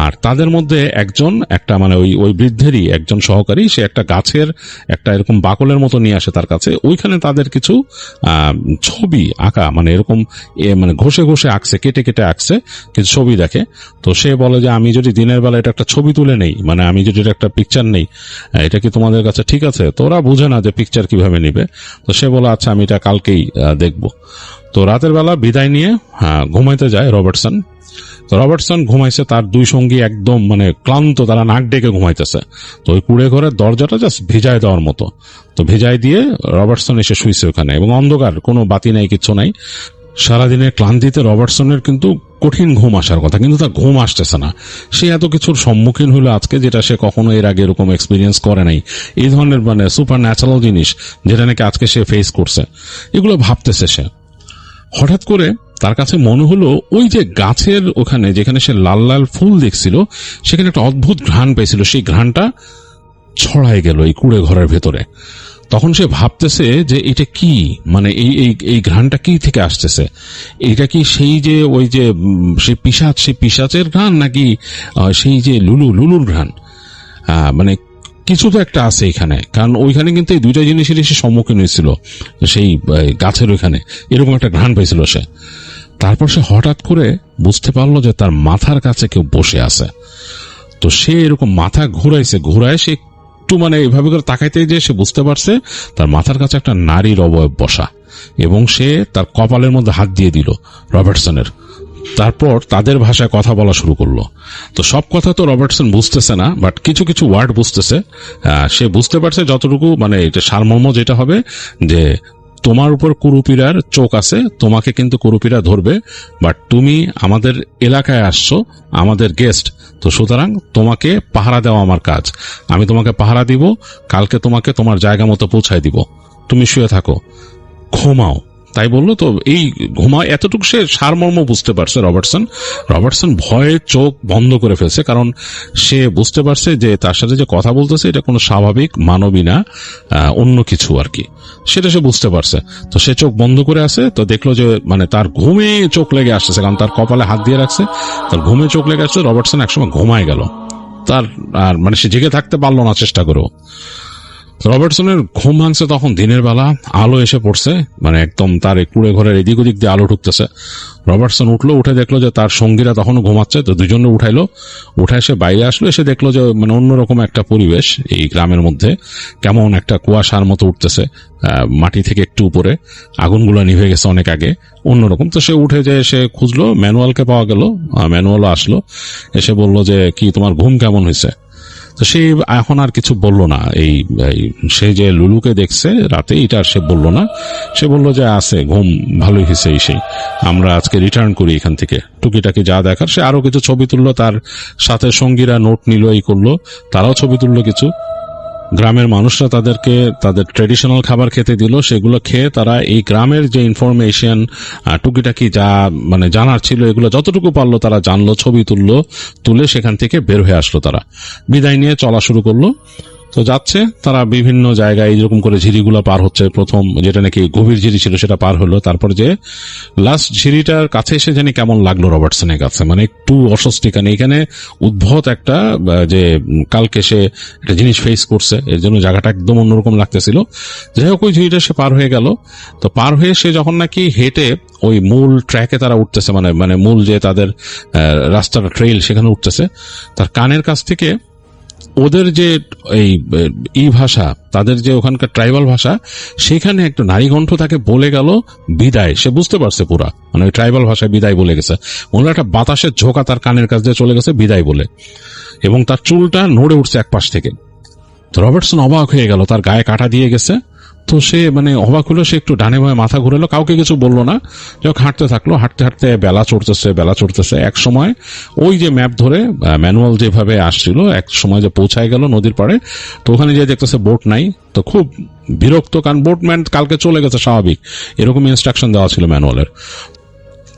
আর তাদের মধ্যে একজন একটা মানে ওই বৃদ্ধেরই একজন সহকারী, সে একটা গাছের একটা এরকম বাকলের মতো নিয়ে আসে তার কাছে। ওইখানে তাদের কিছু ছবি আঁকা, মানে এরকম মানে ঘষে ঘষে আঁকছে, কেটে কেটে আঁকছে কিছু ছবি দেখে। তো সে বলে যে আমি যদি দিনের বেলা এটা একটা ছবি তুলে নেই, মানে আমি যদি এটা একটা পিকচার নেই, এটা কি তোমাদের কাছে ঠিক আছে? তো ওরা বুঝে না যে পিকচার কিভাবে নিবে। তো সে বলে আচ্ছা আমি এটা কালকেই দেখবো। তো রাতের বেলা বিদায় নিয়ে ঘুমাইতে যায় রবার্টসন। তো রবার্টসন ঘুমাইছে, তার দুই সঙ্গী একদম মানে ক্লান্ত, তারা নাক ডেকে ঘুমাইতেছে। তো ওই কুড়ে ঘরের দরজাটা জাস্ট ভিজায় দেওয়ার মতো, তো ভিজাই দিয়ে রবার্টসন এসে শুইছে ওখানে, এবং অন্ধকার, কোনো বাতি নাই, কিচ্ছু নাই। সারাদিনের ক্লান্তিতে রবার্টসনের কিন্তু কঠিন ঘুম আসার কথা, কিন্তু তার ঘুম আসতেছে না। সে এত কিছুর সম্মুখীন হলো আজকে, যেটা সে কখনো এর আগে এরকম এক্সপিরিয়েন্স করে নাই। এই ধরনের মানে সুপার ন্যাচারাল জিনিস যেটা নাকি আজকে সে ফেস করছে, এগুলো ভাবতেছে সে। হঠাৎ করে তার কাছে মনে হলো ওই যে গাছের ওখানে যেখানে সে লাল লাল ফুল দেখছিল, সেখানে একটা অদ্ভুত ঘ্রাণ পেয়েছিল। সেই ঘ্রাণটা ছড়ায় গেল এই কুড়ে ঘরের ভেতরে। তখন সে ভাবতেছে যে এটা কি, মানে এই ঘ্রাণটা কি থেকে আসতেছে? এটা কি সেই যে ওই যে সেই পিশাচের ঘ্রাণ, নাকি সেই যে লুলুর ঘ্রাণ? মানে কিছু তো একটা আছে এখানে, কারণ ওইখানে কিন্তু এই দুইটা জিনিসেরই সে সম্মুখীন হয়েছিল। সেই গাছের ওইখানে এরকম একটা ঘ্রাণ পেয়েছিল সে। তারপর সে হঠাৎ করে বুঝতে পারলো যে তার মাথার কাছে কেউ বসে আছে। তো সে এরকম মাথা ঘুরায় সে একটু মানে এভাবে করে তাকাইতে যে সে বুঝতে পারছে তার মাথার কাছে একটা নারীর অবয়ব বসা, এবং সে তার কপালের মধ্যে হাত দিয়ে দিল রবার্টসনের। তারপর তাদের ভাষায় কথা বলা শুরু করলো। তো সব কথা তো রবার্টসন বুঝতেছে না, বাট কিছু কিছু ওয়ার্ড বুঝতেছে। সে বুঝতে পারছে যতটুকু, মানে এটা সারমর্ম যেটা হবে যে তোমার উপর কুরুপিরার চোখ আছে, তোমাকে কিন্তু কুরুপিরা ধরবে, বাট তুমি আমাদের এলাকায় আসছো, আমাদের গেস্ট, তো সুতরাং তোমাকে পাহারা দেওয়া আমার কাজ। আমি তোমাকে পাহারা দিব, কালকে তোমাকে তোমার জায়গা মতো পৌঁছায় দিব, তুমি শুয়ে থাকো, ঘুমাও। তাই বললো। তো এই ঘুমায় এতটুকু সে সারমর্ম বুঝতে পারছে রবার্টসন ভয়ে চোখ বন্ধ করে ফেলছে, কারণ সে বুঝতে পারছে যে তার সাথে যে কথা বলতেছে এটা কোনো স্বাভাবিক মানবী না, অন্য কিছু আর কি, সেটা সে বুঝতে পারছে। তো সে চোখ বন্ধ করে আছে। তো দেখলো যে মানে তার ঘুমে চোখ লেগে আসতেছে, কারণ তার কপালে হাত দিয়ে রাখছে, তার ঘুমে চোখ লেগে আসছে। রবার্টসন একসময় ঘুমায় গেল, তার আর মানে সে জেগে থাকতে পারলো না চেষ্টা করেও। রবার্টসনের ঘুম ভাঙছে তখন দিনের বেলা, আলো এসে পড়ছে, মানে একদম তার কুড়ে ঘরের এদিক ওদিক দিয়ে আলো ঢুকতেছে। রবার্টসন উঠলো, উঠে দেখলো যে তার সঙ্গীরা তখনও ঘুমাচ্ছে। তো দুজনে উঠায় সে বাইরে আসলো, এসে দেখলো যে মানে অন্যরকম একটা পরিবেশ এই গ্রামের মধ্যে, কেমন একটা কুয়াশার মতো উঠতেছে মাটি থেকে একটু উপরে, আগুনগুলো নিভে গেছে অনেক আগে, অন্যরকম। তো সে উঠে যে সে খুঁজলো, ম্যানুয়ালকে পাওয়া গেল, ম্যানুয়ালও আসলো, এসে বলল যে কি তোমার ঘুম কেমন হয়েছে? তো সে এখন আর কিছু বলল না। এই সে যে লুলুকে দেখছে রাতে, এটা আর সে বলল না। সে বলল যে আছে, ঘুম ভালোই হয়েছে, সেই আমরা আজকে রিটার্ন করি এখান থেকে, টুকিটাকি যা দেখার। সে আরো কিছু ছবি তুললো, তার সাথে সঙ্গীরা নোট নিল, এই করলো, তারাও ছবি তুললো কিছু। গ্রামের মানুষরা তাদেরকে তাদের ট্রেডিশনাল খাবার খেতে দিল, সেগুলো খেয়ে তারা এই গ্রামের যে ইনফরমেশন টুকিটাকি যা মানে জানার ছিল, এগুলো যতটুকু পারলো তারা জানলো, ছবি তুলে সেখান থেকে বের হয়ে আসলো। তারা বিদায় নিয়ে চলা শুরু করলো। তো যাচ্ছে তারা বিভিন্ন জায়গায়, এইরকম করে ঝিরিগুলো পার হচ্ছে। প্রথম যেটা নাকি গভীর ঝিরি ছিল সেটা পার হলো, তারপর যে লাস্ট ঝিরিটার কাছে এসে জানি কেমন লাগলো রবার্টসনের কাছে, মানে একটু অস্বস্তি, কারণ এখানে উদ্ভট একটা যে কালকে সে একটা জিনিস ফেস করছে, এর জন্য জায়গাটা একদম অন্যরকম লাগতেছিল। যাই হোক, ওই ঝিরিটা সে পার হয়ে গেল। তো পার হয়ে সে যখন নাকি হেঁটে ওই মূল ট্র্যাকে তারা উঠতেছে, মানে মূল যে তাদের রাস্তাটা ট্রেইল সেখানে উঠতেছে, তার কানের কাছ থেকে ওদের যে এই ভাষা, তাদের যে ওখানকার ট্রাইবাল ভাষা, সেখানে একটা নারী কণ্ঠ তাকে বলে গেল বিদায়। সে বুঝতে পারছে পুরা, মানে ওই ট্রাইবাল ভাষায় বিদায় বলে গেছে। মনে একটা বাতাসের ঝোঁকা তার কানের কাছ দিয়ে চলে গেছে বিদায় বলে, এবং তার চুলটা নড়ে উঠছে এক পাশ থেকে। তো রবার্টসন অবাক হয়ে গেল, তার গায়ে কাটা দিয়ে গেছে। তো তো সে মানে অবাক হলো, সে একটু ডানে বামে মাথা ঘুরালো, কাউকে কিছু বললো না, যখন হাঁটতে থাকলো, হাঁটতে হাঁটতে বেলা চড়তেছে। এক সময় ওই যে ম্যাপ ধরে ম্যানুয়াল যেভাবে আসছিল, এক সময় যে পৌঁছায় গেল নদীর পাড়ে, তো ওখানে যে দেখতেছে বোট নাই, তো খুব বিরক্ত, কারণ বোটম্যান কালকে চলে গেছে, স্বাভাবিক, এরকম ইনস্ট্রাকশন দেওয়া ছিল ম্যানুয়ালের।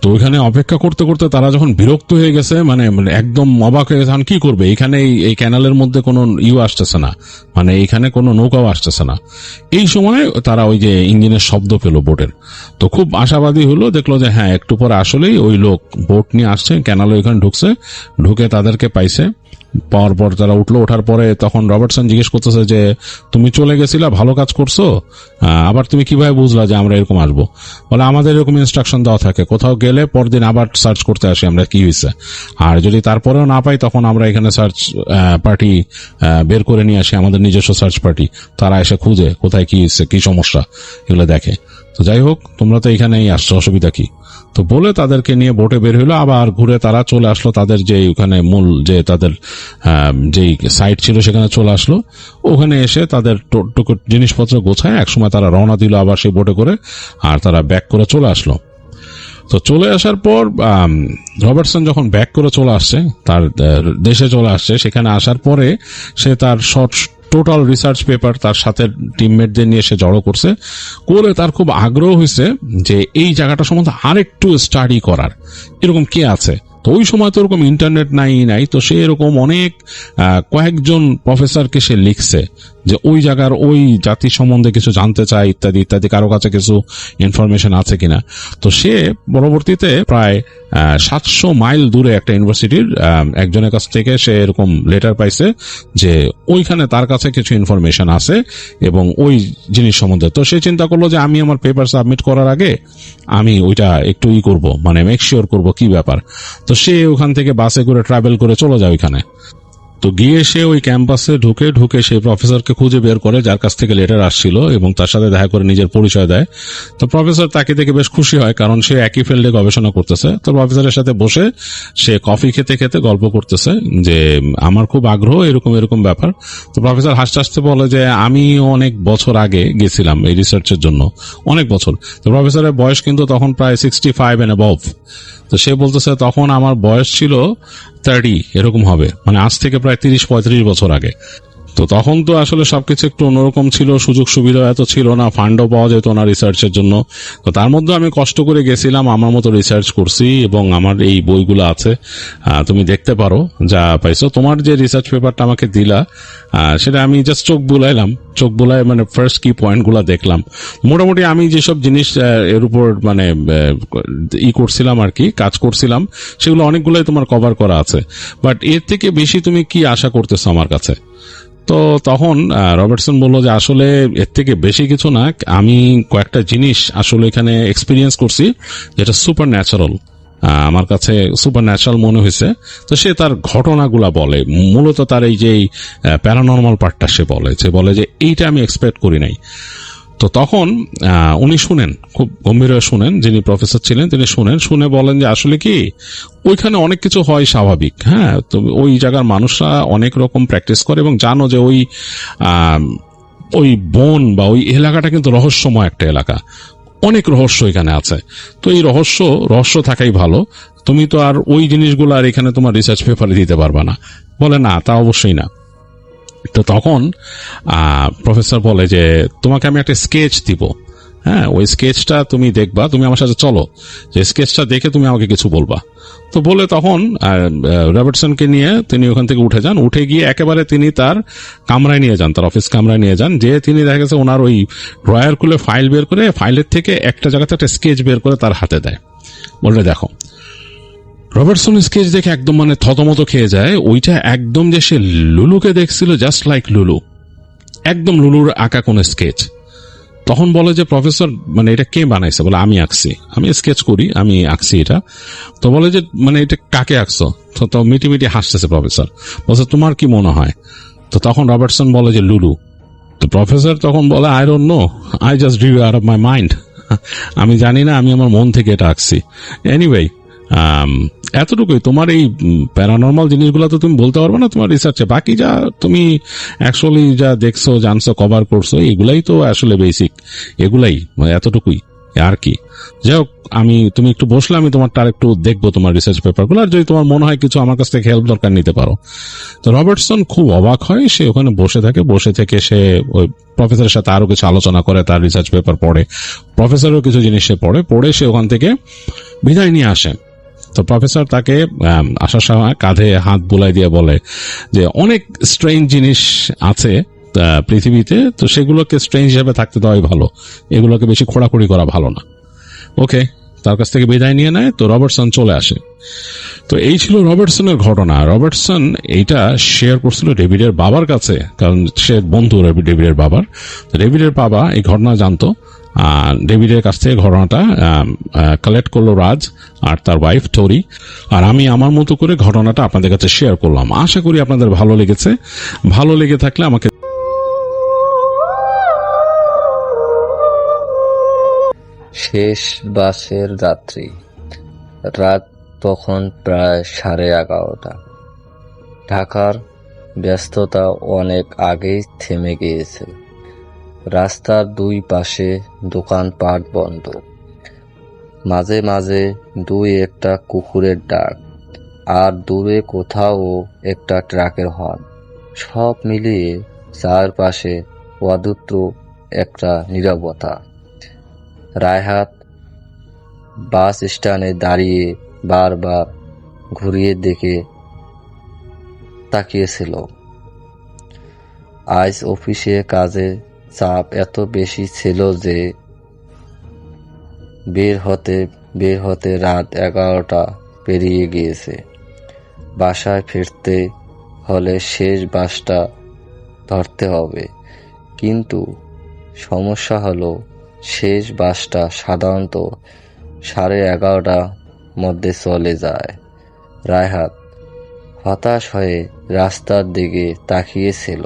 তো ওইখানে অপেক্ষা করতে করতে তারা যখন বিরক্ত হয়ে গেছে, মানে একদম অবাক হয়ে গেছে, এখন কি করবে, এখানে এই ক্যানালের মধ্যে কোনো আসতেছে না, মানে এইখানে কোনো নৌকাও আসতেছে না। এই সময় তারা ওই যে ইঞ্জিনের শব্দ পেল বোটের, তো খুব আশাবাদী হলো, দেখলো যে হ্যাঁ একটু পরে আসলেই ওই লোক বোট নিয়ে আসছে, ক্যানালে ওইখানে ঢুকে তাদেরকে পাইছে। পাওয়ার পর তারা ওঠার পরে তখন রবার্টসন জিজ্ঞেস করতেছে যে তুমি চলে গেছিলা, ভালো কাজ করছো, আবার তুমি কিভাবে বুঝলা যে আমরা এরকম আসবো? বলে আমাদের এরকম ইনস্ট্রাকশন দেওয়া থাকে, কোথাও গেলে পরদিন আবার সার্চ করতে আসি আমরা কি হয়েছে, আর যদি তারপরেও না পাই তখন আমরা এখানে সার্চ পার্টি বের করে নিয়ে আসি, আমাদের নিজস্ব সার্চ পার্টি, তারা এসে খুঁজে কোথায় কি হয়েছে, কি সমস্যা, এগুলো দেখে। তো যাই হোক, তোমরা তো এখানেই আসছো, অসুবিধা কি? তো বলে তাদেরকে নিয়ে বোটে বের হইলো, আবার ঘুরে তারা চলে আসলো তাদের যে ওখানে মূল যে তাদের যেই সাইট ছিল সেখানে চলে আসলো। ওখানে এসে তাদের জিনিসপত্র গোছায় একসময় তারা রওনা দিল আবার সেই বোটে করে, আর তারা ব্যাক করে চলে আসলো। তো চলে আসার পর রবার্টসন যখন ব্যাক করে চলে আসছে, তার দেশে চলে আসছে, সেখানে আসার পরে সে তার টোটাল রিসার্চ পেপার তার সাথে টিমমেটদের নিয়ে সে জড়ো করছে, করে তার খুব আগ্রহ হয়েছে যে এই জায়গাটা সম্বন্ধে আরেকটু স্টাডি করার, এরকম কে আছে। তো ওই সময় তো এরকম ইন্টারনেট নাই, তো সে এরকম অনেক কয়েকজন প্রফেসরকে সে লিখছে যে ওই জায়গার ওই জাতি সম্বন্ধে কিছু জানতে চায়, ইত্যাদি ইত্যাদি, কারো কাছে কিছু ইনফরমেশন আছে কিনা। তো সে পরবর্তীতে প্রায় 700 মাইল দূরে একটা ইউনিভার্সিটির একজনের কাছ থেকে সে এরকম লেটার পাইছে যে ওইখানে তার কাছে কিছু ইনফরমেশন আছে এবং ওই জিনিস সম্বন্ধে। তো সে চিন্তা করলো যে আমি আমার পেপার সাবমিট করার আগে আমি ওইটা একটু করব, মানে মেক শিওর করবো কি ব্যাপার। তো সে ওখান থেকে বাসে করে ট্রাভেল করে চলে যায় ওইখানে। তো গিয়ে সে ওই ক্যাম্পাসে ঢুকে সেই প্রফেসরকে খুঁজে বের করে যার কাছ থেকে লেটার আসছিল এবং তার সাথে দেখা করে নিজের পরিচয় দেয়। তো প্রফেসর তাকে দেখে বেশ খুশি হয়, কারণ সে একই ফিল্ডে গবেষণা করতেছে। তো প্রফেসরের সাথে বসে সে কফি খেতে খেতে গল্প করতেছে যে আমার খুব আগ্রহ, এরকম এরকম ব্যাপার। তো প্রফেসর হাসতে হাসতে বলে যে আমি অনেক বছর আগে গেছিলাম এই রিসার্চের জন্য, অনেক বছর। তো প্রফেসরের বয়স কিন্তু তখন প্রায় 65 and above। তো সে বলতেছে তখন আমার বয়স ছিল 30 এরকম হবে, মানে আজ থেকে প্রায় 30-35 বছর আগে। তো তখন তো আসলে সবকিছু একটু অন্যরকম ছিল, সুযোগ সুবিধা এত ছিল না, ফান্ডও পাওয়া যেত না রিসার্চের জন্য। তো তার মধ্যে আমি কষ্ট করে গেছিলাম, আমার মতো রিসার্চ করছি এবং আমার এই বইগুলো আছে, তুমি দেখতে পারো যা পাইছো। তোমার যে রিসার্চ পেপারটা আমাকে দিলা সেটা আমি জাস্ট চোখ বুলাই মানে ফার্স্ট কি পয়েন্টগুলো দেখলাম। মোটামুটি আমি যেসব জিনিস এর উপর মানে করছিলাম আর কি, কাজ করছিলাম, সেগুলো অনেকগুলোই তোমার কভার করা আছে, বাট এর থেকে বেশি তুমি কি আশা করতেছো আমার কাছে? তো তখন রবার্টসন বলল যে আসলে এর থেকে বেশি কিছু না, আমি কয়েকটা জিনিস আসলে এখানে এক্সপিরিয়েন্স করছি যেটা সুপার ন্যাচারাল, আমার কাছে সুপার ন্যাচারাল মনে হয়েছে। তো সে তার ঘটনাগুলা বলে, মূলত তার এই যে প্যারানর্মাল পার্টটা সে বলে যে এইটা আমি এক্সপেক্ট করি নাই। তো তখন উনি শুনেন, খুব গম্ভীর হয়ে শুনেন, যিনি প্রফেসর ছিলেন তিনি শুনে বলেন যে আসলে কি ওইখানে অনেক কিছু হয় স্বাভাবিক, হ্যাঁ, তো ওই জায়গার মানুষরা অনেক রকম প্র্যাকটিস করে এবং জানো যে ওই বন বা ওই এলাকাটা কিন্তু রহস্যময় একটা এলাকা, অনেক রহস্য এখানে আছে। তো এই রহস্য থাকাই ভালো, তুমি তো আর ওই জিনিসগুলো আর এখানে তোমার রিসার্চ পেপারে দিতে পারবা না। বলে না, তা অবশ্যই না। তো তখন প্রফেসর বলে যে তোমাকে আমি একটা স্কেচ দিব, হ্যাঁ, ওই স্কেচটা তুমি দেখবা, তুমি আমার সাথে চলো, যে স্কেচটা দেখে তুমি আমাকে কিছু বলবা। তো বলে তখন রবার্টসনকে নিয়ে তিনি ওখান থেকে উঠে গিয়ে একেবারে তিনি তার কামরায় নিয়ে যান, তার অফিস কামরায় নিয়ে যান, যে তিনি দেখা গেছে ওনার ওই ড্রয়ার খুলে ফাইল বের করে ফাইলের থেকে একটা জায়গাতে একটা স্কেচ বের করে তার হাতে দেয়, বললে দেখো। রবার্টসন স্কেচ দেখে একদম মানে থতমত খেয়ে যায়, ওইটা একদম যে সে লুলুকে দেখছিল, জাস্ট লাইক লুলু, একদম লুলুর আঁকা কোন স্কেচ। তখন বলে যে প্রফেসর মানে এটা কে বানাইছে? বলে আমি আঁকছি, আমি স্কেচ করি, আমি আঁকছি এটা। তো বলে যে মানে এটা কাকে আঁকছো? তো মিটি হাসতেছে প্রফেসর, বলছে তোমার কি মনে হয়? তো তখন রবার্টসন বলে যে লুলু। তো প্রফেসর তখন বলে I don't know, I just drew out of my mind, আমি জানি না, আমি আমার মন থেকে এটা আঁকছি। এনিওয়ে এতটুকুই। তোমার এই প্যারানর্মাল জিনিসগুলো তো তুমি বলতে পারবে না তোমার রিসার্চে, বাকি যা তুমি অ্যাকচুয়ালি যা দেখছো, জানছো, কভার করছো, এগুলাই তো আসলে বেসিক, এগুলাই, এতটুকুই আর কি। যাই হোক, তুমি একটু বসলে আমি তোমারটা আর একটু দেখবো তোমার রিসার্চ পেপারগুলো, আর যদি তোমার মনে হয় কিছু আমার কাছ থেকে হেল্প দরকার নিতে পারো। তো রবার্টসন খুব অবাক হয়, সে ওখানে বসে থাকে, বসে থেকে সে ওই প্রফেসরের সাথে আরো কিছু আলোচনা করে, তার রিসার্চ পেপার পড়ে, প্রফেসরও কিছু জিনিস সে পড়ে সে ওখান থেকে বিদায় নিয়ে আসে। তো প্রফেসর তাকে আসার সময় কাঁধে হাত বুলাই দিয়ে বলে যে অনেক স্ট্রেঞ্জ জিনিস আছে পৃথিবীতে, তো সেগুলোকে স্ট্রেঞ্জ হিসেবে থাকতে দেওয়াই ভালো, এগুলোকে বেশি খোঁড়াখুড়ি করা ভালো না। ওকে, তার কাছ থেকে বিদায় নিয়ে নেয়। তো রবার্টসন চলে আসে। তো এই ছিল রবার্টসনের ঘটনা। রবার্টসন এইটা শেয়ার করছিল ডেভিডের বাবার কাছে, কারণ সে বন্ধু ডেভিডের বাবার। ডেভিডের বাবা এই ঘটনা জানতো। ডেভিডের কাছ থেকে ঘটনাটা কালেক্ট করলো রাজ আর তার ওয়াইফ টোরি, আর আমি আমার মতো করে ঘটনাটা আপনাদের কাছে শেয়ার করলাম। আশা করি আপনাদের ভালো লেগেছে। ভালো লেগে থাকলে আমাকে
শেষ বাসের যাত্রী। রাত তখন প্রায় 11:30। ঢাকার ব্যস্ততা অনেক আগেই থেমে গিয়েছে। রাস্তার দুই পাশে দোকানপাট বন্ধ, মাঝে মাঝে দুই একটা কুকুরের ডাক, আর দূরে কোথাও একটা ট্রাকের হর্ন। সব মিলিয়ে চারপাশে অদ্ভুত একটা নীরবতা। রায়হাত বাস স্ট্যান্ডে দাঁড়িয়ে বারবার ঘুরিয়ে দেখে তাকিয়েছিল। আজ অফিসে কাজের চাপ এত বেশি ছিল যে বের হতে রাত 11টা পেরিয়ে গিয়েছে। বাসায় ফিরতে হলে শেষ বাসটা ধরতে হবে, কিন্তু সমস্যা হলো শেষ বাসটা সাধারণত 11:30টার মধ্যে চলে যায়। রায়হাত হতাশ হয়ে রাস্তার দিকে তাকিয়েছিল।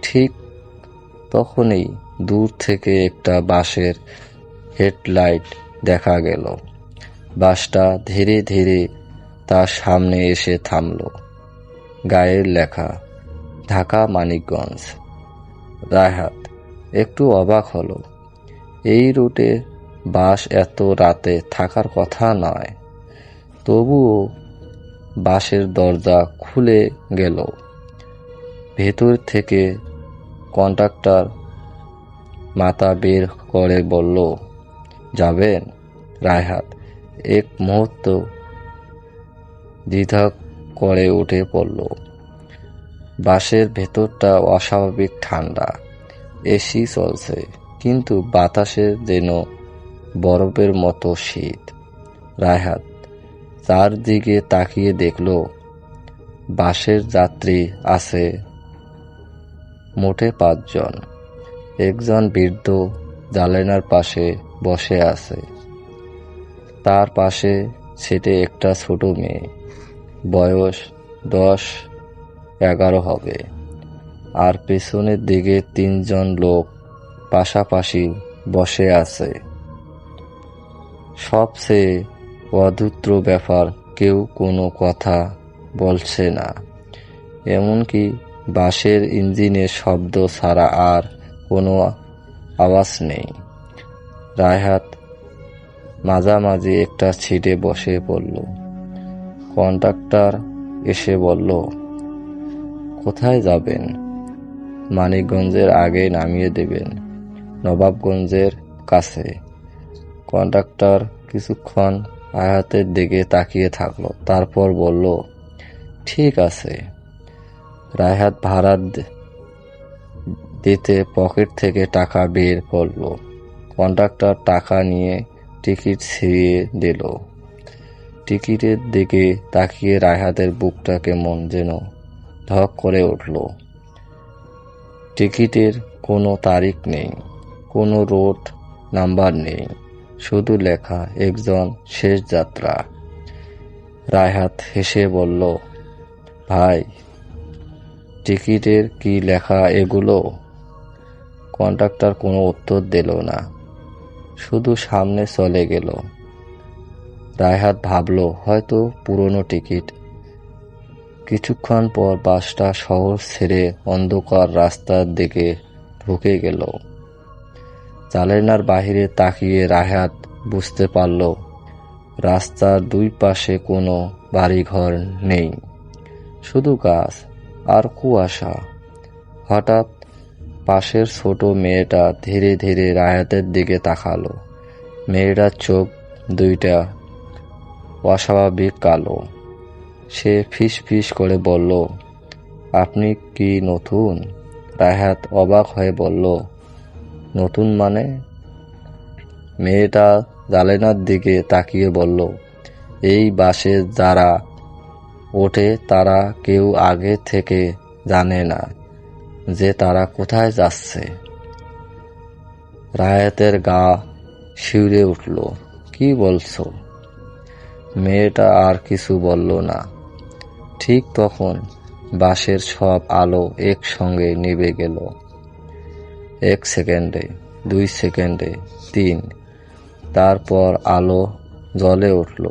ঠিক তখনই দূর থেকে একটা বাসের হেডলাইট দেখা গেল। বাসটা ধীরে ধীরে তার সামনে এসে থামল। গায়ের লেখা ঢাকা মানিকগঞ্জ। রায়হাত একটু অবাক হলো। এই রুটে বাস এত রাতে থাকার কথা নয়। তবুও বাসের দরজা খুলে গেল। ভেতর থেকে কন্ডাক্টর মাথা বের করে বলল, যাবেন? রায়হাত এক মুহূর্ত দ্বিধা করে উঠে পড়ল। বাসের ভেতরটা অস্বাভাবিক ঠান্ডা। এসি চলছে, কিন্তু বাতাসে যেন বরফের মতো শীত। রায়হাত চারদিকে তাকিয়ে দেখল বাসের যাত্রী আছে মোটে 5 জন। একজন বৃদ্ধ জানালার পাশে বসে আছে। তার পাশে সিটে একটা ছোট মেয়ে, বয়স 10-11 হবে। আর পেছনের দিকে 3 জন লোক পাশাপাশি বসে আছে। সবচেয়ে অদ্ভুত ব্যাপার, কেউ কোনো কথা বলছে না, এমনকি বাসের ইঞ্জিনের শব্দ ছাড়া আর কোনো আওয়াজ নেই। রায়হাত মাঝামাঝি একটা সিটে বসে পড়ল। কন্ডাক্টর এসে বলল, কোথায় যাবেন? মানিকগঞ্জের আগে নামিয়ে দেবেন, নবাবগঞ্জের কাছে। কন্ডাক্টর কিছুক্ষণ রায়হাতের দিকে তাকিয়ে থাকলো, তারপর বলল, ঠিক আছে। রায়হাত ভাড়া দিতে পকেট থেকে টাকা বের করলো। কন্ডাক্টর টাকা নিয়ে টিকিট ছিঁড়িয়ে দিল। টিকিটের দিকে তাকিয়ে রায়হাতের বুকটা কেমন যেন ধক করে উঠল। টিকিটের কোনো তারিখ নেই, কোনো রোড নাম্বার নেই, শুধু লেখা একজন শেষ যাত্রা। রায়হাত হেসে বলল, ভাই, টিকিটের কি লেখা এগুলো? কন্ডাক্টর কোনো উত্তর দিল না, শুধু সামনে চলে গেল। রায়হাত ভাবল হয়তো পুরনো টিকিট। কিছুক্ষণ পর বাসটা শহর ছেড়ে অন্ধকার রাস্তার দিকে ঢুকে গেল। জানালার বাইরে তাকিয়ে রায়হাত বুঝতে পারল রাস্তার দুই পাশে কোনো বাড়িঘর নেই, শুধু গাছ আর কুয়াশা। হঠাৎ পাশের ছোট মেয়েটা ধীরে ধীরে রায়হাতের দিকে তাকালো। মেয়েটার চোখ দুইটা অস্বাভাবিক কালো। সে ফিস ফিস করে বলল, আপনি কি নতুন? রায়হাত অবাক হয়ে বলল, নতুন মানে? মেয়েটা জানালার দিকে তাকিয়ে বলল, এই বাসে যারা ওঠে তারা কেউ আগে থেকে জানে না যে তারা কোথায় যাচ্ছে। রায়হাতের গা শিউরে উঠল। কি বলছো? মেয়েটা আর কিছু বলল না। ঠিক তখন বাসের সব আলো একসঙ্গে নিভে গেল। 1 সেকেন্ডে, 2 সেকেন্ডে, 3। তারপর আলো জ্বলে উঠল।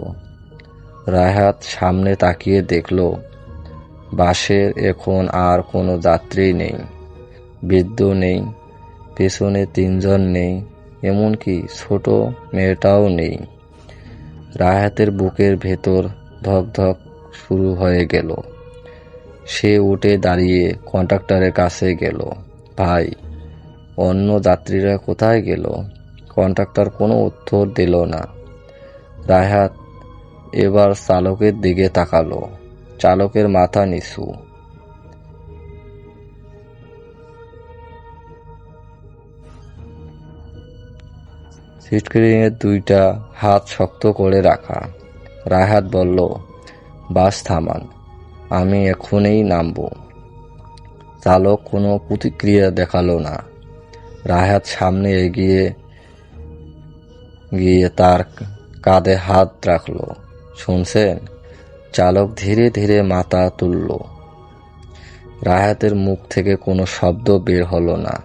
রায়হাত সামনে তাকিয়ে দেখল বাসের এখন আর কোনো যাত্রী নেই, বৃদ্ধ নেই, পেছনে 3 জন নেই, এমনকি ছোট মেয়েটাও নেই। রায়হাতের বুকের ভেতর ধক ধক শুরু হয়ে গেল। সে উঠে দাঁড়িয়ে কন্ডাক্টরের কাছে গেল। ভাই, অন্য যাত্রীরা কোথায় গেল? কন্ডাক্টর কোনো উত্তর দিল না। রায়হাত এবার চালকের দিকে তাকালো। চালকের মাথা নিচু। সিটক্রিনের দুইটা হাত শক্ত করে রাখা। রায়হাত বলল, বাস থামান, আমি এখনই নামব। চালক কোনো প্রতিক্রিয়া দেখালো না। রায়হাত সামনে এগিয়ে গিয়ে তার কাঁধে হাত রাখল। শুনছেন? চালক ধীরে ধীরে মাথা তুলল। রায়হাতের মুখ থেকে কোনো শব্দ বের হলো না।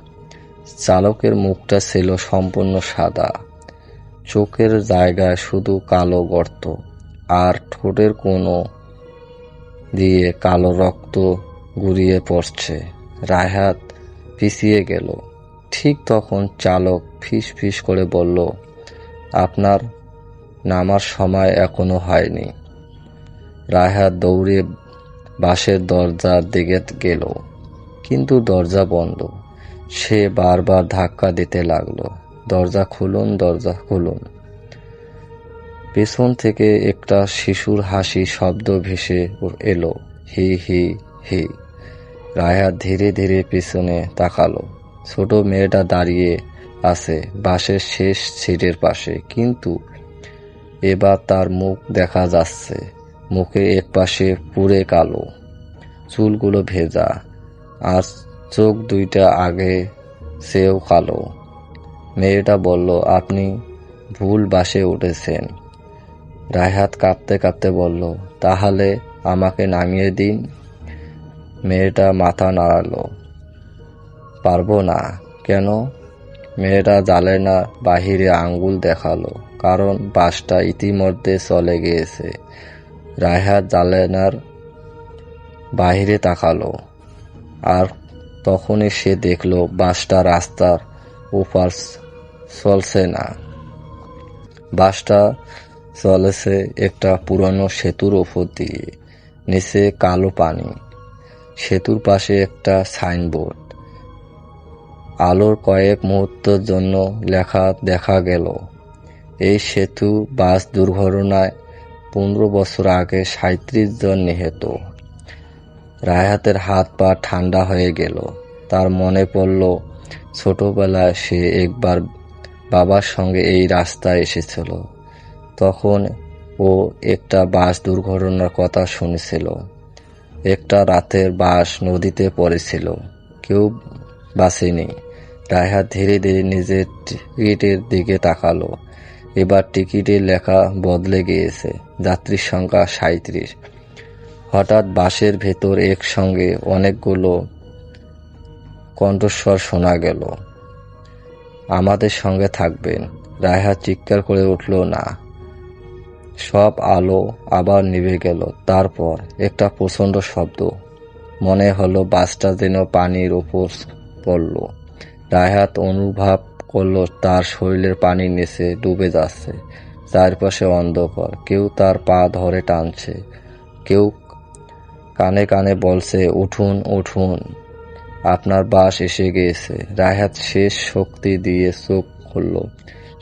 চালকের মুখটা ছিল সম্পূর্ণ সাদা, চোখের জায়গায় শুধু কালো গর্ত, আর ঠোঁটের কোণো দিয়ে কালো রক্ত গড়িয়ে পড়ছে। রায়হাত পিছিয়ে গেল। ঠিক তখন চালক ফিস ফিস করে বলল, আপনার নামার সময় এখনো হয়নি। রায়হাত দৌড়ে বাসের দরজার দিকে গেল, কিন্তু দরজা বন্ধ। সে বারবার ধাক্কা দিতে লাগলো, দরজা খুলুন, দরজা খুলুন। পেছন থেকে একটা শিশুর হাসি শব্দ ভেসে এলো, হি হি হি। রায়হাত ধীরে ধীরে পেছনে তাকালো। ছোট মেয়েটা দাঁড়িয়ে আছে বাসের শেষ সিটের পাশে, কিন্তু এবার তার মুখ দেখা যাচ্ছে। মুখে একপাশে পুড়ে কালো, চুলগুলো ভেজা, আর চোখ দুইটা আগে চেয়েও কালো। মেয়েটা বলল, আপনি ভুল বাসে উঠেছেন। রায়হাত কাঁপতে কাঁপতে বলল, তাহলে আমাকে নামিয়ে দিন। মেয়েটা মাথা নাড়ালো। পারবো না। কেন? মেয়েটা জানালার বাহিরে আঙ্গুল দেখালো, কারণ বাসটা ইতিমধ্যে চলে গিয়েছে। রায়হাত জানালার বাহিরে তাকালো, আর তখনই সে দেখল বাসটা রাস্তার ওপার চলছে না। বাসটা চলেছে একটা পুরনো সেতুর ওপর দিয়ে। নিচে কালো পানি। সেতুর পাশে একটা সাইনবোর্ড। আলোর কয়েক মুহূর্তের জন্য লেখা দেখা গেল, এই সেতু বাস দুর্ঘটনায় 15 বছর আগে 37 জন নিহত। রায়হাতের হাত পা ঠান্ডা হয়ে গেল। তার মনে পড়ল ছোটবেলায় সে একবার বাবার সঙ্গে এই রাস্তায় এসেছিল। তখন ও একটা বাস দুর্ঘটনার কথা শুনেছিল। একটা রাতের বাস নদীতে পড়েছিল, কেউ বাঁচেনি। রায়হাত ধীরে ধীরে নিজের টিকিটের দিকে তাকালো। এবার টিকিটের লেখা বদলে গিয়েছে, যাত্রীর সংখ্যা 37। হঠাৎ বাসের ভেতর একসঙ্গে অনেকগুলো কণ্ঠস্বর শোনা গেল, আমাদের সঙ্গে থাকবেন। রায়হাত চিৎকার করে উঠল, না। সব আলো আবার নিভে গেল। তারপর একটা প্রচণ্ড শব্দ, মনে হলো বাসটা যেন পানির উপর পড়ল। রায়হাত অনুভব করলো তার শরীরের পানির নিচে ডুবে যাচ্ছে। চারপাশে অন্ধকার, কেউ তার পা ধরে টানছে, কেউ কানে কানে বলছে, উঠুন উঠুন, আপনার বাস এসে গিয়েছে। রায়হাত শেষ শক্তি দিয়ে চোখ খুলল।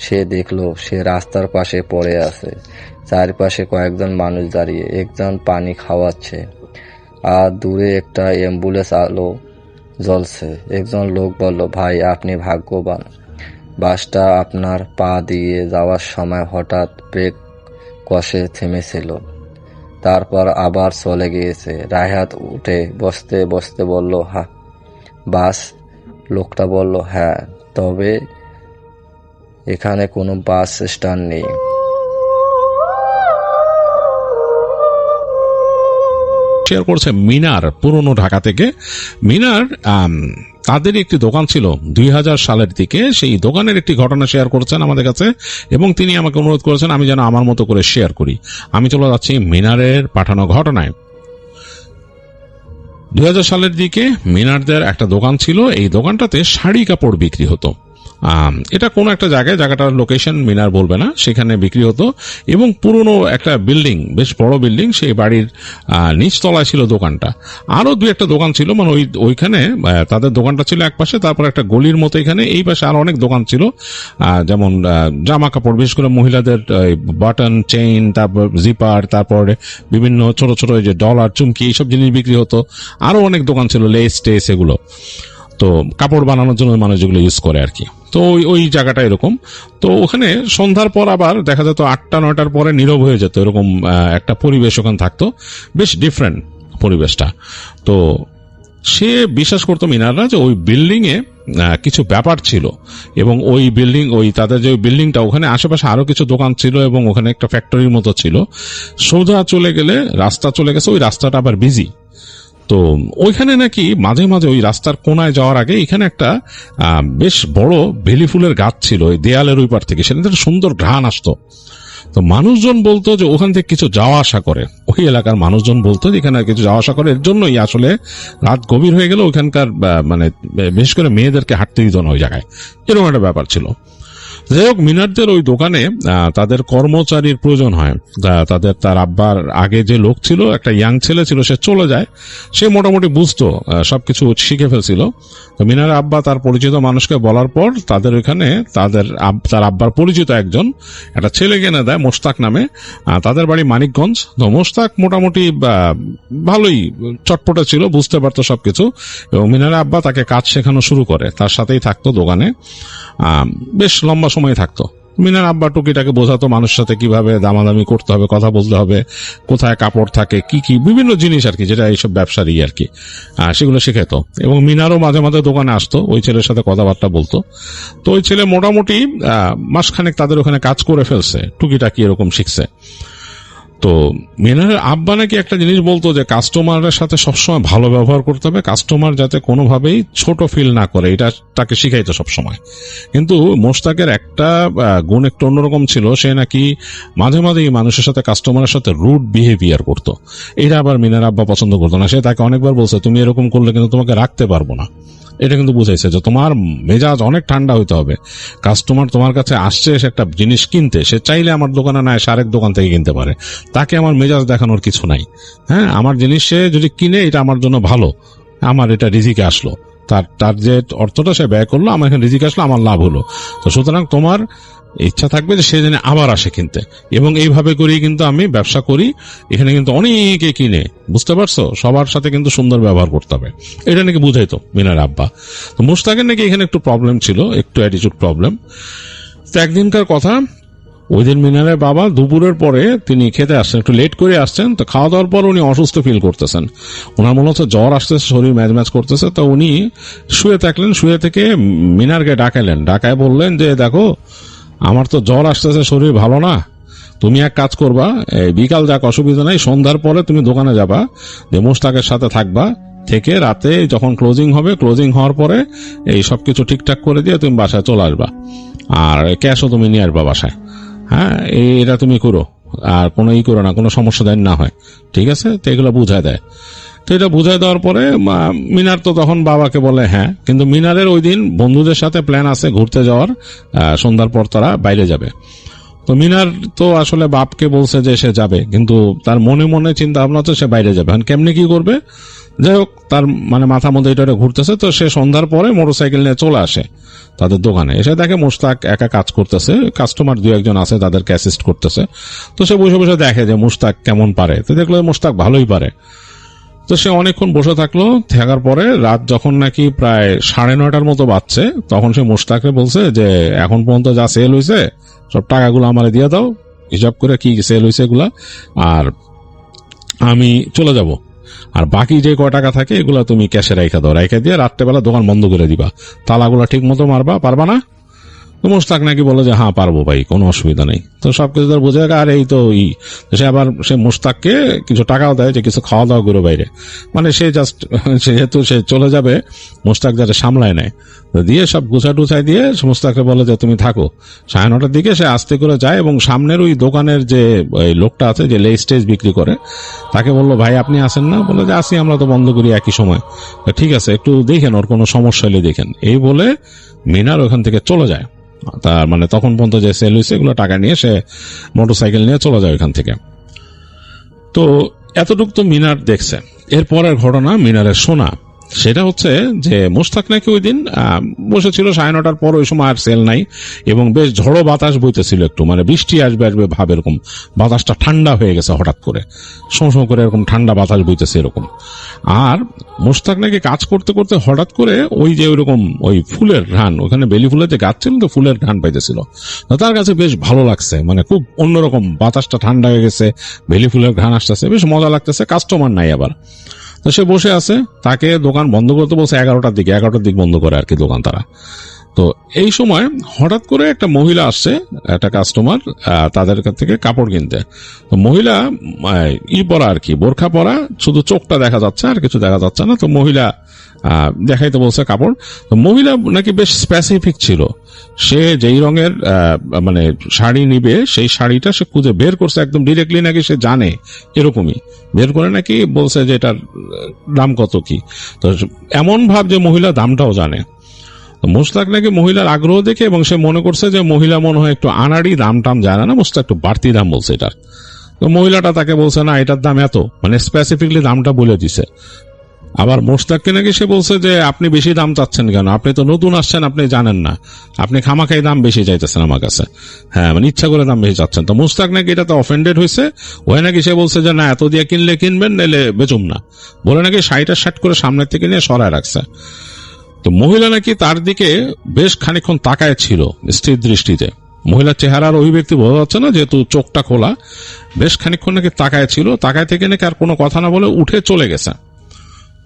সে দেখলো সে রাস্তার পাশে পড়ে আছে। চারপাশে কয়েকজন মানুষ দাঁড়িয়ে, একজন পানি খাওয়াচ্ছে, আর দূরে একটা অ্যাম্বুলেন্স আলো জ্বলছে। একজন লোক বলল, ভাই আপনি ভাগ্যবান, বাসটা আপনার পা দিয়ে যাওয়ার সময় হঠাৎ ব্রেক কষে থেমেছিল, তারপর আবার চলে গিয়েছে। রায়হাত উঠে বসতে বসতে বলল, হ্যাঁ বাস? লোকটা বলল, হ্যাঁ, তবে এখানে কোনো বাস স্ট্যান্ড নেই।
শেয়ার করছে মিনার, পুরনো ঢাকা থেকে। মিনার তাদের একটি দোকান ছিল 2000 সালের দিকে, সেই দোকানের একটি ঘটনা শেয়ার করছেন আমাদের কাছে, এবং তিনি আমাকে অনুরোধ করেছেন আমি যেন আমার মতো করে শেয়ার করি। আমি চলে যাচ্ছি মিনারের পাঠানো ঘটনায়। 2000 সালের দিকে মিনারদের একটা দোকান ছিল। এই দোকানটাতে শাড়ি কাপড় বিক্রি হতো। এটা কোন একটা জায়গায়, জায়গাটার লোকেশন মিনার বলবে না, সেখানে বিক্রি হতো। এবং পুরনো একটা বিল্ডিং, বেশ বড় বিল্ডিং, সেই বাড়ির নিচতলায় ছিল দোকানটা। আরো দুই একটা দোকান ছিল, মানে ওইখানে তাদের দোকানটা ছিল এক পাশে, তারপর একটা গলির মতো এখানে, এই পাশে আরো অনেক দোকান ছিল, যেমন জামা কাপড়, বিশেষ করে মহিলাদের বাটন, চেইন, তারপর জিপার, তারপরে বিভিন্ন ছোট ছোট যে ডলার, চুমকি, এইসব জিনিস বিক্রি হতো। আরো অনেক দোকান ছিল, লেস টেস, এগুলো তো কাপড় বানানোর জন্য মানুষ যেগুলো ইউজ করে আর কি। তো ওই জায়গাটা এরকম। তো ওখানে সন্ধ্যার পর আবার দেখা যেত 8টা-9টার পরে নীরব হয়ে যেত, এরকম একটা পরিবেশ ওখানে থাকতো, বেশ ডিফারেন্ট পরিবেশটা। তো সে বিশ্বাস করতো মিনাররা যে ওই বিল্ডিং এ কিছু ব্যাপার ছিল, এবং ওই বিল্ডিং, ওই তাদের যে বিল্ডিংটা, ওখানে আশেপাশে আরো কিছু দোকান ছিল, এবং ওখানে একটা ফ্যাক্টরির মতো ছিল। সোজা চলে গেলে রাস্তা চলে গেছে, ওই রাস্তাটা আবার বিজি। তো ওইখানে নাকি মাঝে মাঝে ওই রাস্তার কোনায় যাওয়ার আগে এখানে একটা বেশ বড় বেলি ফুলের গাছ ছিল ওই দেয়ালের ওই পার থেকে, সেখান থেকে সুন্দর ঘ্রাণ আসতো। তো মানুষজন বলতো যে ওখান থেকে কিছু যাওয়া আসা করে, ওই এলাকার মানুষজন বলতো যে এখানে কিছু যাওয়া আসা করে, এর জন্যই আসলে রাত গভীর হয়ে গেল ওইখানকার মানে বিশেষ করে মেয়েদেরকে হাঁটতে দিত না ওই জায়গায়, এরকম একটা ব্যাপার ছিল। যাই হোক, মিনারদের ওই দোকানে তাদের কর্মচারীর প্রয়োজন হয়। তার আব্বার আগে যে লোক ছিল, একটা ইয়াং ছেলে ছিল, সে চলে যায়। সে মোটামুটি বুঝতো, সবকিছু শিখে ফেলছিল। তো মিনারের আব্বা তার পরিচিত মানুষকে বলার পর তাদের ওইখানে তার আব্বার পরিচিত একজন একটা ছেলে কিনে দেয়, মোশতাক নামে। তাদের বাড়ি মানিকগঞ্জ। তো মোশতাক মোটামুটি ভালোই চটপটে ছিল, বুঝতে পারতো সবকিছু, এবং মিনারের আব্বা তাকে কাজ শেখানো শুরু করে, তার সাথেই থাকতো দোকানে, বেশ লম্বা সময় থাকতো। মিনার আব্বা টুকিটাকে বোঝাতো মানুষের সাথে কিভাবে দামাদামি করতে হবে, কথা বলতে হবে, কোথায় কাপড় থাকে, কি কি বিভিন্ন জিনিস আর কি, যেটা এইসব ব্যবসার আর কি, সেগুলো শেখাতো। এবং মিনারও মাঝে মাঝে দোকানে আসতো, ওই ছেলের সাথে কথাবার্তা বলতো। তো ওই ছেলে মোটামুটি মাসখানেক তাদের ওখানে কাজ করে ফেলছে, টুকিটাকি এরকম শিখছে। তো মিনারের আব্বা নাকি একটা জিনিস বলতো যে কাস্টমারের সাথে সবসময় ভালো ব্যবহার করতে হবে, কাস্টমার যাতে কোনোভাবেই ছোট ফিল না করে, এটা তাকে শিখাইতো সবসময়। কিন্তু মোশতাকের একটা গুণ একটু অন্যরকম ছিল, সে নাকি মাঝে মাঝেই মানুষের সাথে, কাস্টমারের সাথে রুড বিহেভিয়ার করতো। এটা আবার মিনার আব্বা পছন্দ করতো না। সে তাকে অনেকবার বলছে, তুমি এরকম করলে কিন্তু তোমাকে রাখতে পারবো না। এটা কিন্তু বুঝাইছে যে তোমার মেজাজ অনেক ঠান্ডা হইতে হবে। কাস্টমার তোমার কাছে আসছে সে একটা জিনিস কিনতে, সে চাইলে আমার দোকানে না এসে আরেক দোকান থেকে কিনতে পারে, তাকে আমার মেজাজ দেখানোর কিছু নাই। হ্যাঁ, আমার জিনিস সে যদি কিনে, এটা আমার জন্য ভালো, আমার এটা রিজিকে আসলো, তার যে অর্থটা সে ব্যয় করলো, আমার এখানে রিজিকে আসলো, আমার লাভ হলো। তো সুতরাং তোমার ইচ্ছা থাকবে যে সে যেন আবার আসে কিনতে, এবং এইভাবে করেই কিন্তু আমি ব্যবসা করি। এখানে কিন্তু অনেকে কিনে, বুঝতে পারছো, সবার সাথে কিন্তু সুন্দর ব্যবহার করতে হবে, এটা নাকি বুঝাইতো মিনার আব্বা। তো মুশতাকের নাকি এখানে একটু প্রবলেম ছিল, একটু অ্যাটিটিউড প্রবলেম। তো একদিনকার কথা, ওই দিন মিনারের বাবা দুপুরের পরে তিনি খেতে আসছেন, একটু লেট করে আসছেন। তো খাওয়া দাওয়ার পর উনি অসুস্থ ফিল করতেছেন, ওনার মনে হচ্ছে জ্বর আসতেছে, শরীর ম্যাজ করতেছে। তো উনি শুয়ে থাকলেন, শুয়ে থেকে মিনারকে ডাকালেন, ডাকায় বললেন যে দেখো, আমার তো জ্বর আসতেছে, শরীর ভালো না, তুমি এক কাজ করবা, বিকাল যাক অসুবিধা নাই, সন্ধ্যার পরে তুমি দোকানে যাবা, যে মোশতাকের সাথে থাকবা, থেকে রাতে যখন ক্লোজিং হবে, ক্লোজিং হওয়ার পরে এই সবকিছু ঠিকঠাক করে দিয়ে তুমি বাসায় চলে আসবা, আর ক্যাশও তুমি নিয়ে আসবা বাসায়। হ্যাঁ, এটা তুমি করো, আর কোনো করো না, কোনো সমস্যা দেন না হয়, ঠিক আছে? তো এগুলো বুঝায় দেয়। তো এটা বুঝাই দেওয়ার পরে মিনার তো তখন বাবাকে বলে হ্যাঁ, কিন্তু মিনারের ওই দিন বন্ধুদের সাথে প্ল্যান আছে ঘুরতে যাওয়ার, সন্ধ্যার পর তারা বাইরে যাবে। তো মিনার তো আসলে বাপকে বলছে যে সে যাবে, কিন্তু তার মনে মনে চিন্তা ভাবনা তো সে বাইরে যাবে, কেমনি কি করবে? যাই হোক, তার মানে মাথা মধ্যে এটা ঘুরতেছে। তো সে সন্ধ্যার পরে মোটরসাইকেল নিয়ে চলে আসে তাদের দোকানে। এসে দেখে মুশতাক একা কাজ করতেছে, কাস্টমার 2-1 আছে তাদেরকে অ্যাসিস্ট করতেছে। তো সে বসে বসে দেখে যে মুশতাক কেমন পারে। তো দেখলো মুশতাক ভালোই পারে। তো সে অনেকক্ষণ বসে থাকলো। থাকার পরে রাত যখন নাকি প্রায় 9:30 মতো বাজছে, তখন সে মুশতাককে বলছে যে এখন পর্যন্ত যা সেল হয়েছে সব টাকাগুলো আমারে দিয়ে দাও, হিসাব করে কি সেল হয়েছে এগুলা, আর আমি চলে যাব। আর বাকি যে কয় টাকা থাকে এগুলা তুমি ক্যাশে রাইখা দাও, রাইখা দিয়ে রাত্রেবেলা দোকান বন্ধ করে দিবা, তালাগুলা ঠিক মতো মারবা, পারবা না? তো মুশতাক নাকি বলে যে হ্যাঁ পারবো ভাই, কোনো অসুবিধা নেই। তো সবকিছু তার বোঝে, আর এই তো সে আবার সে মুশতাককে কিছু টাকাও দেয় যে কিছু খাওয়া দাওয়া করে বাইরে, মানে সে জাস্ট যেহেতু সে চলে যাবে মুশতাক যাতে সামলায় নেয়, দিয়ে সব গুছা টুছাই দিয়ে মুশতাককে বলে যে তুমি থাকো। 9:30 দিকে সে আস্তে করে যায় এবং সামনের ওই দোকানের যে লোকটা আছে যে লেস টেজ বিক্রি করে তাকে বললো ভাই আপনি আসেন না? বলে যে আসি, আমরা তো বন্ধ করি একই সময়। ঠিক আছে, একটু দেখেন ওর কোনো সমস্যা হলে দেখেন। এই বলে মিনার ওখান থেকে চলে যায়। তার মানে তখন পর্যন্ত যে সেল হয়েছে এগুলো টাকা নিয়ে সে মোটরসাইকেল নিয়ে চলে যায় ওখান থেকে। তো এতটুকু তো মিনার দেখছে। এরপরের ঘটনা মিনারের শোনা, সেটা হচ্ছে যে মুশতাক নাকি ওই দিন বসেছিল 9:30 পর, ওই সময় আর সেল নাই এবং বেশ ঝড়ো বাতাস বইতেছিল, একটু মানে বৃষ্টি আসবে আসবে ভাব, এরকম বাতাসটা ঠান্ডা হয়ে গেছে হঠাৎ করে, শোঁ শোঁ করে এরকম ঠান্ডা বাতাস বইতেছে এরকম। আর মুশতাক নাকি কাজ করতে করতে হঠাৎ করে ওই যে ওইরকম ওই ফুলের ঘ্রাণ, ওখানে বেলি ফুলের যে গাছ ছিল তো ফুলের ঘ্রাণ পাইতেছিল। তার কাছে বেশ ভালো লাগছে, মানে খুব অন্যরকম, বাতাসটা ঠান্ডা হয়ে গেছে, বেলি ফুলের ঘ্রাণ আসতেছে, বেশ মজা লাগতেছে। কাস্টমার নাই আবার। তো সে বসে আছে, তাকে দোকান বন্ধ করতে বলছে 11টার দিকে বন্ধ করে আর কি দোকান তারা। তো এই সময় হঠাৎ করে একটা মহিলা আসছে, একটা কাস্টমার, তাদের কাছ থেকে কাপড় কিনতে। তো মহিলা পরা আর কি, বোরখা পরা, শুধু চোখটা দেখা যাচ্ছে আর কিছু দেখা যাচ্ছে না। তো মহিলা দেখাইতে বলছে কাপড়। তো মহিলা নাকি বেশ স্পেসিফিক ছিল, সে যেই রঙের মানে শাড়ি নিবে সেই শাড়িটা সে খুঁজে বের করছে একদম ডিরেক্টলি, নাকি সে জানে এরকমই বের করে নাকি বলছে যে এটার দাম কত কি। তো এমন ভাব যে মহিলা দামটাও জানে। মুশতাক নাকি মহিলার আগ্রহ দেখে এবং সে মনে করছে যে মহিলা মনে হয় একটু আনাড়ি, দাম টাম জানে না, মুশতাক একটু বাড়তি দাম বলছে এটার। তো মহিলাটা তাকে বলছে না এটার দাম এত, মানে স্পেসিফিকলি দামটা বলে দিছে। আবার মুশতাককে নাকি সে বলছে যে আপনি বেশি দাম চাচ্ছেন কেন, আপনি তো নতুন আসছেন, আপনি জানেন না, আপনি খামাখাই দাম বেশি চাইতেছেন আমার কাছে, হ্যাঁ মানে ইচ্ছা করে দাম বেশি চাচ্ছেন। তো মুশতাক নাকি এটাতে অফেন্ডেড হয়েছে, ওই নাকি সে বলছে যে না এত দিয়ে কিনলে কিনবেন, নাইলে বেচুম না, বলে নাকি শাড়িটা শার্ট করে সামনের থেকে নিয়ে সরায় রাখছে। তো মহিলা নাকি তার দিকে বেশ খানিকক্ষণ তাকায় ছিল স্থির দৃষ্টিতে, মহিলার চেহারার অভিব্যক্তি বোঝা যাচ্ছে না যেহেতু চোখটা খোলা, বেশ খানিকক্ষণ নাকি তাকায় ছিল, তাকায় থেকে নাকি আর কোনো কথা না বলে উঠে চলে গেছে।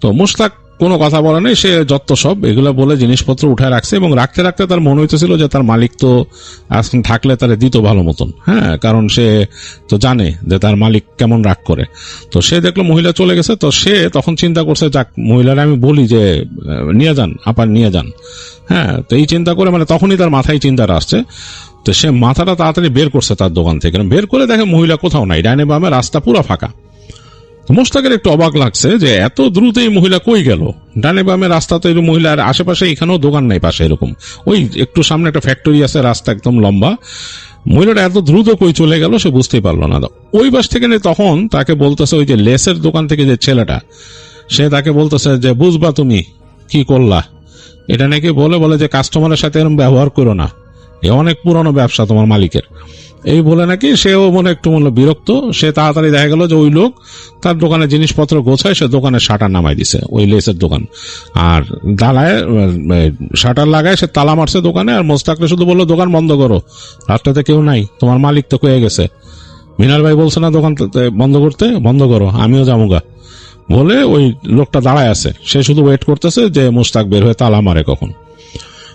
তো মুশতাক কোনো কথা বলে নাই, সে যত সব এগুলো বলে জিনিসপত্র উঠায় রাখছে এবং রাখতে রাখতে তার মনে হইতেছিল যে তার মালিক তো আজকে থাকলে তারে দিত ভালো মতন, হ্যাঁ, কারণ সে তো জানে যে তার মালিক কেমন রাগ করে। তো সে দেখলো মহিলা চলে গেছে, তো সে তখন চিন্তা করছে যাক মহিলারা আমি বলি যে নিয়ে যান, আপার নিয়ে যান, হ্যাঁ। তো এই চিন্তা করে মানে তখনই তার মাথায় চিন্তাটা আসছে। তো সে মাথাটা তাড়াতাড়ি বের করছে তার দোকান থেকে, বের করে দেখে মহিলা কোথাও নাই, ডাইনে বামে রাস্তা পুরো ফাঁকা। মুশতাকের একটু অবাক লাগছে যে এত দ্রুত এই মহিলা কই গেল, ডানে বামে রাস্তা তো, এই মহিলার আশেপাশে এখানেও দোকান নাই পাশে, এরকম ওই একটু সামনে একটা ফ্যাক্টরি আছে, রাস্তা একদম লম্বা, মহিলাটা এত দ্রুত কই চলে গেল সে বুঝতেই পারলো না। ওই পাশ থেকে তখন তাকে বলতেছে ওই যে লেসের দোকান থেকে যে ছেলেটা, সে তাকে বলতেছে যে বুঝবা তুমি কি করলা, এটা নাকি বলে যে কাস্টমারের সাথে এরকম ব্যবহার করো না, এ অনেক পুরনো ব্যবসা তোমার মালিকের, এই বলে নাকি সেও মনে একটু বিরক্ত। সে তাড়াতাড়ি দেখা গেল যে ওই লোক তার দোকানে জিনিসপত্র গোছায়, সে দোকানের শাটার নামাই দিছে, ওই লেসের দোকান, আর দালায় শাটার লাগায় সে তালা মারছে দোকানে। আর মোস্তাককে শুধু বললো দোকান বন্ধ করো, রাতটাতে কেউ নাই, তোমার মালিক তো কয়ে গেছে, মিনার ভাই বলছে না দোকান বন্ধ করতে, বন্ধ করো, আমিও যামুগা, বলে ওই লোকটা দাঁড়ায় আছে, সে শুধু ওয়েট করতেছে যে মোস্তাক বের হয়ে তালা মারে কখন।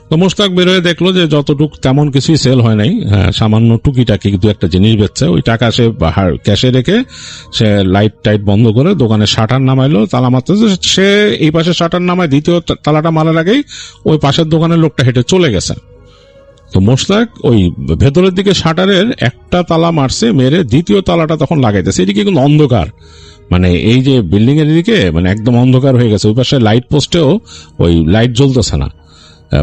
তো মোস্তাক বের হয়ে দেখলো যে যতটুক তেমন কিছুই সেল হয় নাই, সামান্য টুকিটাকি দু একটা জিনিস বেচছে, ওই টাকা সে ক্যাশে রেখে সে লাইট টাইট বন্ধ করে দোকানে শাটার নামাইলো, তালা মারতেছে। সে এই পাশে শাটার নামায় দ্বিতীয় তালাটা মারার আগেই ওই পাশের দোকানের লোকটা হেঁটে চলে গেছে। তো মোশতাক ওই ভেতরের দিকে শাটারের একটা তালা মারছে, মেরে দ্বিতীয় তালাটা তখন লাগাইতেছে। এদিকে কিন্তু অন্ধকার, মানে এই যে বিল্ডিং এর দিকে মানে একদম অন্ধকার হয়ে গেছে। ওই পাশে লাইট পোস্টেও ওই লাইট জ্বলতেছে না,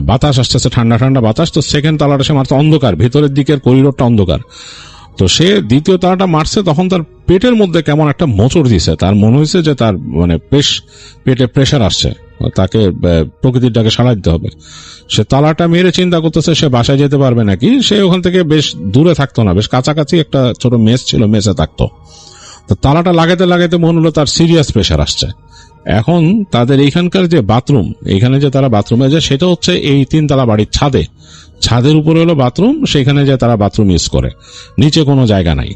বাতাস আসতেছে, ঠান্ডা ঠান্ডা বাতাস। তো সেকেন্ড তালাটা সে মারতে অন্ধকার, ভেতরের দিকের করিডোরটা অন্ধকার। তো সে দ্বিতীয় তালাটা মারছে, তখন তার পেটের মধ্যে কেমন একটা মোচড় দিছে। তার মনে হয়েছে যে তার মানে পেটে প্রেশার আসছে, তাকে প্রকৃতির ডাকে সাড়া দিতে হবে। সে তালাটা মেরে চিন্তা করতেছে সে বাসায় যেতে পারবে নাকি। সে ওখান থেকে বেশ দূরে থাকতো না, বেশ কাছাকাছি একটা ছোট মেস ছিল, মেসে থাকতো। তো তালাটা লাগাইতে লাগাইতে মনে হলো তার সিরিয়াস প্রেশার আসছে। এখন তাদের এইখানকার যে বাথরুম, এখানে যে তারা বাথরুমে যায় সেটা হচ্ছে এই 3 তলা বাড়ির ছাদের উপরে হলো বাথরুম, সেখানে যে তারা বাথরুম ইউজ করে, নিচে কোনো জায়গা নাই।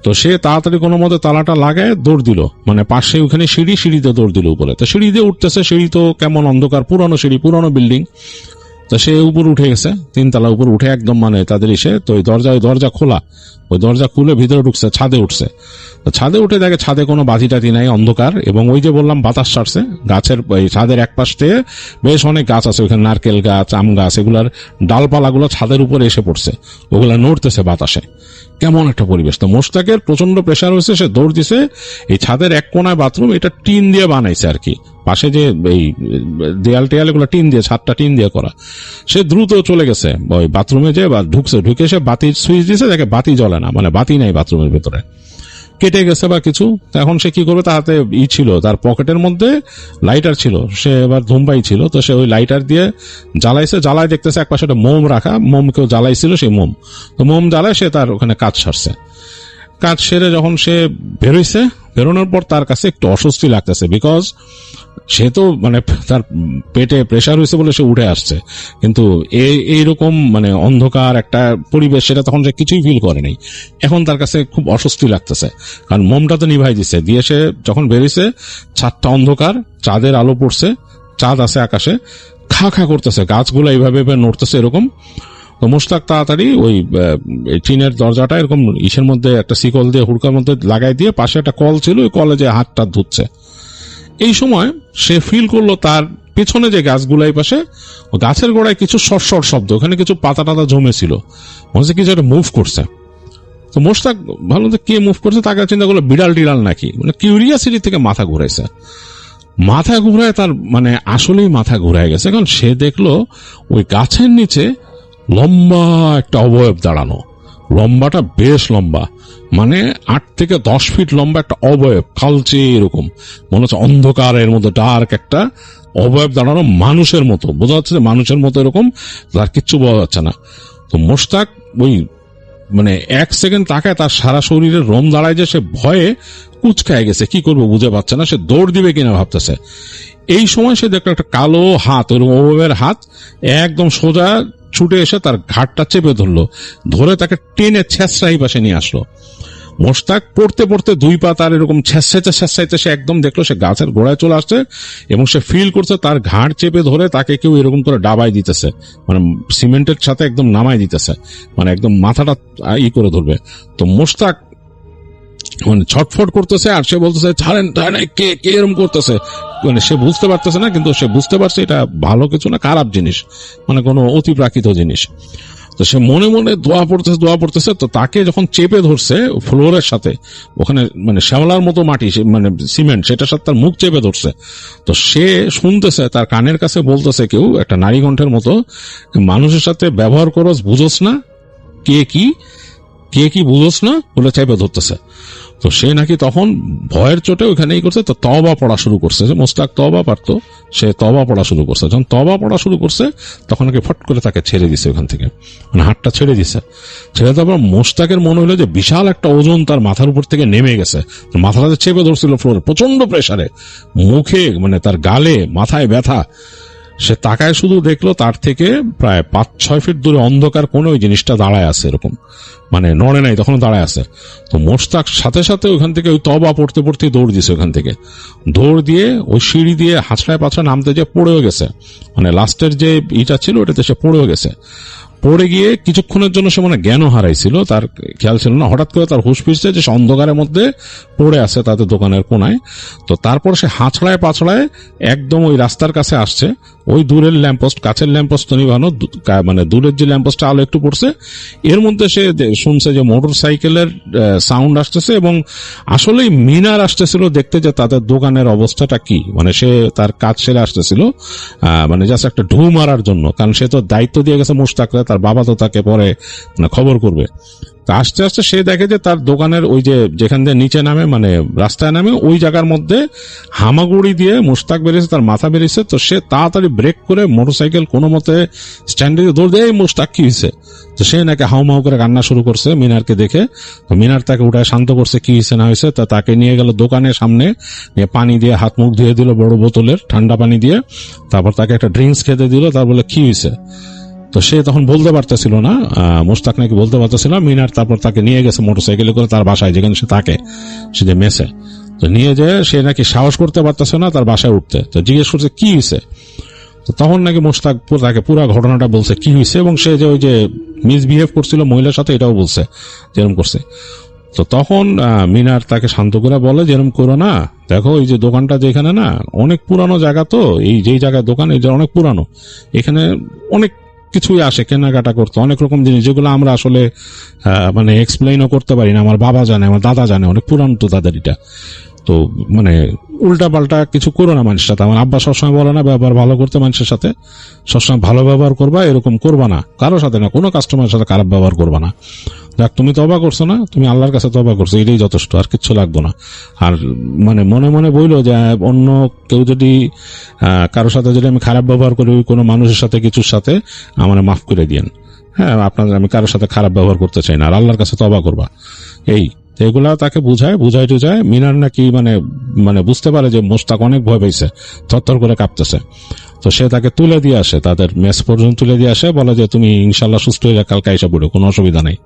তো সে তাড়াতাড়ি কোনো মতে তালাটা লাগায় দৌড় দিল, মানে পাশে ওখানে সিঁড়িতে দৌড় দিল উপরে। তো সিঁড়ি দিয়ে উঠতেছে, সিঁড়ি তো কেমন অন্ধকার, পুরানো সিঁড়ি, পুরানো বিল্ডিং। তো সে উপর উঠে গেছে, 3 তলা উপর উঠে একদম মানে তাদের তো ওই দরজা খোলা, ওই দরজা খুলে ভিতরে ঢুকছে, ছাদে উঠছে। তো ছাদে উঠে দেখে ছাদে কোনো বাজি টাজি নাই, অন্ধকার। এবং ওই যে বললাম বাতাস ছাড়ছে, গাছের ছাদের এক পাশ থেকে বেশ অনেক গাছ আছে, ওইখানে নারকেল গাছ, আম গাছ, এগুলার ডালপালাগুলো ছাদের উপরে এসে পড়ছে, ওগুলা নড়তেছে বাতাসে। কেমন একটা পরিবেশ। তো মোশতাকের প্রচন্ড প্রেশার হয়েছে, সে দৌড় দিছে। এই ছাদের এক কোনায় বাথরুম, এটা টিন দিয়ে বানাইছে আর কি, পাশে যে এই দেয়াল টেয়াল এগুলো টিন দিয়ে, ছাদটা টিন দিয়ে করা। সে দ্রুত চলে গেছে ওই বাথরুমে, যে ঢুকে সে বাতির সুইচ দিছে, দেখে বাতি জ্বলে না, মানে বাতি নাই বাথরুমের ভেতরে, কেটে গেছে বা কিছু। এখন সে কি করবে, তাহাতে ছিল তার পকেটের মধ্যে লাইটার ছিল, সে এবার ধূমপাই ছিল। তো সে ওই লাইটার দিয়ে জ্বালায় দেখতেছে এক পাশে একটা মোম রাখা, মোম কেউ জ্বালাইছিল, সেই মোম। তো মোম জ্বালায় সে তার ওখানে কাজ সারছে। কাজ সেরে যখন সে বেরোনোর পর তার কাছে একটু অস্বস্তি লাগতেছে, বিকজ সে তো মানে তার পেটে প্রেশার হয়েছে বলে সে উঠে আসছে, কিন্তু এইরকম মানে অন্ধকার একটা পরিবেশ সেটা তখন সে কিছুই ফিল করেনি। এখন তার কাছে খুব অস্বস্তি লাগতেছে, কারণ মোমটা তো নিভাই দিছে দিয়ে সে যখন বেরিয়েছে, ছাদটা অন্ধকার, চাঁদের আলো পড়ছে, চাঁদ আছে আকাশে, খা খা করতেছে, গাছগুলো এইভাবে নড়তেছে এরকম। তো মোশতাক তাড়াতাড়ি ওই টিনের দরজাটা এরকম ইসের মধ্যে একটা শিকল দিয়ে হুড়কার মধ্যে লাগাই দিয়ে, পাশে একটা কল ছিল, ওই কলে যে হাতটা ধুচ্ছে। এই সময় সে ফিল করলো তার পেছনে যে গাছগুলো, এই পাশে গাছের গোড়ায় কিছু শর্ট শব্দ, ওখানে কিছু পাতা টাতা জমেছিল, মনে হচ্ছে কিছু একটা মুভ করছে। তো মোশতাক ভালো কে মুভ করছে, তাকে চিন্তা করলো বিড়াল টিড়াল নাকি, মানে কিউরিয়াসিটি থেকে মাথা ঘুরাইছে। মাথা ঘুরায় তার মানে আসলেই মাথা ঘুরায় গেছে, কারণ সে দেখলো ওই গাছের নিচে লম্বা একটা অবয়ব দাঁড়ানো, লম্বাটা বেশ লম্বা, মানে 8 থেকে 10 ফিট লম্বা একটা অবয়ব, কালচে এরকম, মনে হচ্ছে অন্ধকারের মধ্যে ডার্ক একটা অবয়ব দাঁড়ানো, মানুষের মতো বোঝা যাচ্ছে, মানুষের মতো এরকম, তার কিচ্ছু বোঝা যাচ্ছে না। তো মোশতাক ওই মানে 1 সেকেন্ড তাকায়, তার সারা শরীরের রোম দাঁড়ায়, যে সে ভয়ে কুচকায় গেছে, কি করবে বুঝে পাচ্ছে না, সে দৌড় দিবে কিনা ভাবতেছে। এই সময় সে দেখলো একটা কালো হাত, ওরকম অবয়বের হাত একদম সোজা ছুটে এসে তার ঘাটটা চেপে ধরে তাকে টেনে ছেঁচড়াই পাশে নিয়ে আসলো। মোশতাক পড়তে পড়তে 2 পা তার এরকম ছেঁচড়াইতে সে একদম দেখলো সে গাছের গোড়ায় চলে আসছে, এবং সে ফিল করছে তার ঘাড় চেপে ধরে তাকে কেউ এরকম করে ডাবাই দিতেছে, মানে সিমেন্টের সাথে একদম নামাই দিতেছে, মানে একদম মাথাটা করে ধরবে। তো মোশতাক মানে ছটফট করতেছে, আর সে বলতেছে ছাড়েন, কে এরকম করতেছে, মানে সে বুঝতে পারতেছে না, কিন্তু সে বুঝতে পারছে এটা ভালো কিছু না, খারাপ জিনিস, মানে কোনো অতিপ্রাকৃত জিনিস। তো সে মনে মনে দোয়া পড়তেছে। তো তাকে যখন চেপে ধরছে ফ্লোরের সাথে, ওখানে মানে শ্যাওলার মতো মাটি, মানে সিমেন্ট, সেটার সাথে তার মুখ চেপে ধরছে। তো সে শুনতেছে, তার কানের কাছে বলতেছে কেউ একটা নারী কণ্ঠের মতো, মানুষের সাথে ব্যবহার করস, বুঝোস না কে কি বুঝোস না বলে চেপে ধরতেছে। তো সে নাকি তখন ভয়ের চোটে ওখানেই করছে, তো তওবা পড়া শুরু করছে, যে মোশতাক তওবা পারতো, সে তওবা পড়া শুরু করছে। যখন তওবা পড়া শুরু করছে, তখন নাকি ফট করে তাকে ছেড়ে দিছে ওখান থেকে, মানে হাতটা ছেড়ে দিছে। ছেড়ে দেওয়ার পর মোশতাকের মনে হলো যে বিশাল একটা ওজন তার মাথার উপর থেকে নেমে গেছে, মাথাটা চেপে ধরছিল ফ্লোরে প্রচন্ড প্রেসারে, মুখে মানে তার গালে মাথায় ব্যথা। সে তাকায় শুধু দেখলো তার থেকে প্রায় 5-6 ফিট দূরে অন্ধকার কোন ওই জিনিসটা দাঁড়ায় আছে, এরকম মানে নড়ে নাই, তখন দাঁড়ায় আছে। তো মোশতাক সাথে সাথে ওখান থেকে ওই তওবা পড়তে পড়তে দৌড় দিছে, ওখান থেকে দৌড় দিয়ে ওই সিঁড়ি দিয়ে হাঁচড়ায় পাছড়া নামতে যে পড়েও গেছে, মানে লাস্টের যে ইটা ছিল ওটাতে সে পড়েও গেছে। পড়ে গিয়ে কিছুক্ষণের জন্য সে মানে জ্ঞানও হারাইছিল, তার খেয়াল ছিল না, হঠাৎ করে তার হুঁশ ফিরছে যে সে অন্ধকারের মধ্যে পড়ে আছে তাদের দোকানের কোনায়। তো তারপর সে হাঁচড়ায় পাছড়ায় একদম ওই রাস্তার কাছে আসছে, ওই দূরের ল্যাম্পপোস্ট, কাছের ল্যাম্পপোস্ট তো নিভানো, মানে দূরের যে ল্যাম্পপোস্টে আলো একটু পড়ছে, এর মধ্যে সে শুনছে যে মোটর সাইকেলের সাউন্ড আসতেছে এবং আসলেই মিনার আসতেছিল দেখতে যে তাদের দোকানের অবস্থাটা কি। মানে সে তার কাজ সেরে আসতেছিল মানে জাস্ট একটা ঢু মারার জন্য, কারণ সে তো দায়িত্ব দিয়ে গেছে মুশতাকরে, তার বাবা তো তাকে পরে খবর করবে। তা আস্তে আস্তে সে দেখে যে তার দোকানের ওই যে যেখান দিয়ে নিচে নামে, মানে রাস্তায় নামে, ওই জায়গার মধ্যে হামাগুড়ি দিয়ে মুশতাক বেরিয়েছে, তার মাথা বেরিয়েছে। তো সে তাড়াতাড়ি ব্রেক করে মোটরসাইকেল কোনো মতে স্ট্যান্ডে দৌড় দিয়ে, এই মুশতাক কি হয়েছে? তো সে নাকি হাউমাউ করে কান্না শুরু করছে মিনারকে দেখে। তো মিনার তাকে উঠায় শান্ত করছে, কি হয়েছে না হয়েছে। তা তাকে নিয়ে গেল দোকানের সামনে, নিয়ে পানি দিয়ে হাত মুখ ধুয়ে দিল বড় বোতলের ঠান্ডা পানি দিয়ে। তারপর তাকে একটা ড্রিঙ্কস খেতে দিল। তার বলে কি হয়েছে? তো সে তখন বলতে পারতেছিল না, মুশতাক নাকি বলতে পারতেছিল না। মিনার তারপর তাকে নিয়ে গেছে মোটরসাইকেলে করে তার বাসায়, যেখানে সে থাকে, সে যে মেসে। তো নিয়ে যায়, সে নাকি সাহস করতে পারতেছে না তার বাসায় উঠতে। তো জিজ্ঞেস করছে কি হয়েছে। তো তখন নাকি মুশতাক তাকে পুরো ঘটনাটা বলছে কি হয়েছে, এবং সে যে ওই যে মিসবিহেভ করছিল মহিলার সাথে, এটাও বলছে যেরকম করছে। তো তখন মিনার তাকে শান্ত করে বলে, যেরকম করো না, দেখো এই যে দোকানটা যেখানে না, অনেক পুরানো জায়গা, তো এই যেই জায়গায় দোকান, এই যে অনেক পুরানো, এখানে অনেক কিছুই আসে কেনাকাটা করতে, অনেক রকম জিনিস যেগুলো আমরা আসলে মানে এক্সপ্লেইনও করতে পারি না। আমার বাবা জানে, আমার দাদা জানে, অনেক পুরানো তো তাদের এটা। তো মানে উল্টা পাল্টা কিছু করো না মানুষের সাথে। আমার আব্বা সবসময় বলে না ব্যবহার ভালো করতে, মানুষের সাথে সবসময় ভালো ব্যবহার করবা, এরকম করবা না কারোর সাথে, না কোনো কাস্টমারের সাথে খারাপ ব্যবহার করবা না। দেখ তুমি তওবা করছো না, তুমি আল্লাহর কাছে তওবা করছো, এটাই যথেষ্ট, আর কিচ্ছু লাগতো না। আর মানে মনে মনে বইলো যে অন্য কেউ যদি কারোর সাথে যদি আমি খারাপ ব্যবহার করি, কোনো মানুষের সাথে কিছুর সাথে, আমার মাফ করে দিয়েন। হ্যাঁ, আপনাদের আমি কারোর সাথে খারাপ ব্যবহার করতে চাই না, আর আল্লাহর কাছে তওবা করবা। এই এগুলা তাকে বুঝায় টুঝায়। মিনার নাকি মানে বুঝতে পারে যে মুশতাক অনেক ভয় পাইছে, থরথর করে কাঁপতেছে। তো সে তাকে তুলে দিয়ে আসে, তাদের মেস পর্যন্ত তুলে দিয়ে আসে, বলে যে তুমি ইনশাল্লাহ সুস্থ হয়ে যা, কালকে এসে পড়ো, কোনো অসুবিধা নাই।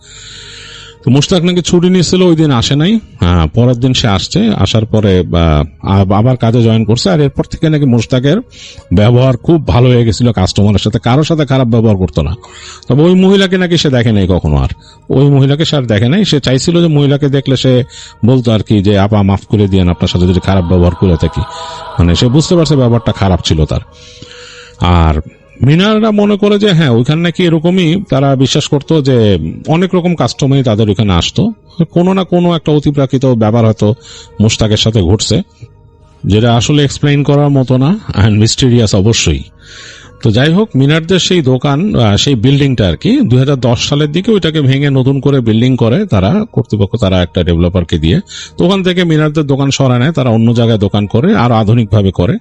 তো মুশতাক নাকি ছুটি নিয়েছিল, ওই দিন আসে নাই। পরের দিন সে আসছে, আসার পরে আবার কাজে জয়েন করছে। আর এরপর থেকে নাকি মুশতাকের ব্যবহার খুব ভালো হয়ে গেছিল কাস্টমারের সাথে, কারোর সাথে খারাপ ব্যবহার করতো না। তবে ওই মহিলাকে নাকি সে দেখে নাই কখনো, আর ওই মহিলাকে সে আর দেখে নাই। সে চাইছিল যে মহিলাকে দেখলে সে বলতো আর কি যে আপা মাফ করে দিয়েন, আপনার সাথে যদি খারাপ ব্যবহার করে থাকি। মানে সে বুঝতে পারছে ব্যাপারটা খারাপ ছিল তার। আর মিনাররা মনে করে যে হ্যাঁ, ওইখানে নাকি এরকমই, তারা বিশ্বাস করতো যে অনেক রকম কাস্টমারই তাদের ওইখানে আসতো, কোনো না কোনো একটা অতিপ্রাকৃত ব্যাপার হয়তো মুশতাকের সাথে ঘটছে, যেটা আসলে এক্সপ্লেইন করার মতো না, অ্যান্ড মিস্টেরিয়াস অবশ্যই। তো যাই হোক, মিনারদের সেই দোকান, সেই বিল্ডিংটা আর কি 2010 সালের দিকে ওইটাকে ভেঙে নতুন করে বিল্ডিং করে তারা, কর্তৃপক্ষ, তারা একটা ডেভেলপারকে দিয়ে। তো ওখান থেকে মিনারদের দোকান সরায় নেয়, তারা অন্য জায়গায় দোকান করে, আরো আধুনিক ভাবে করে,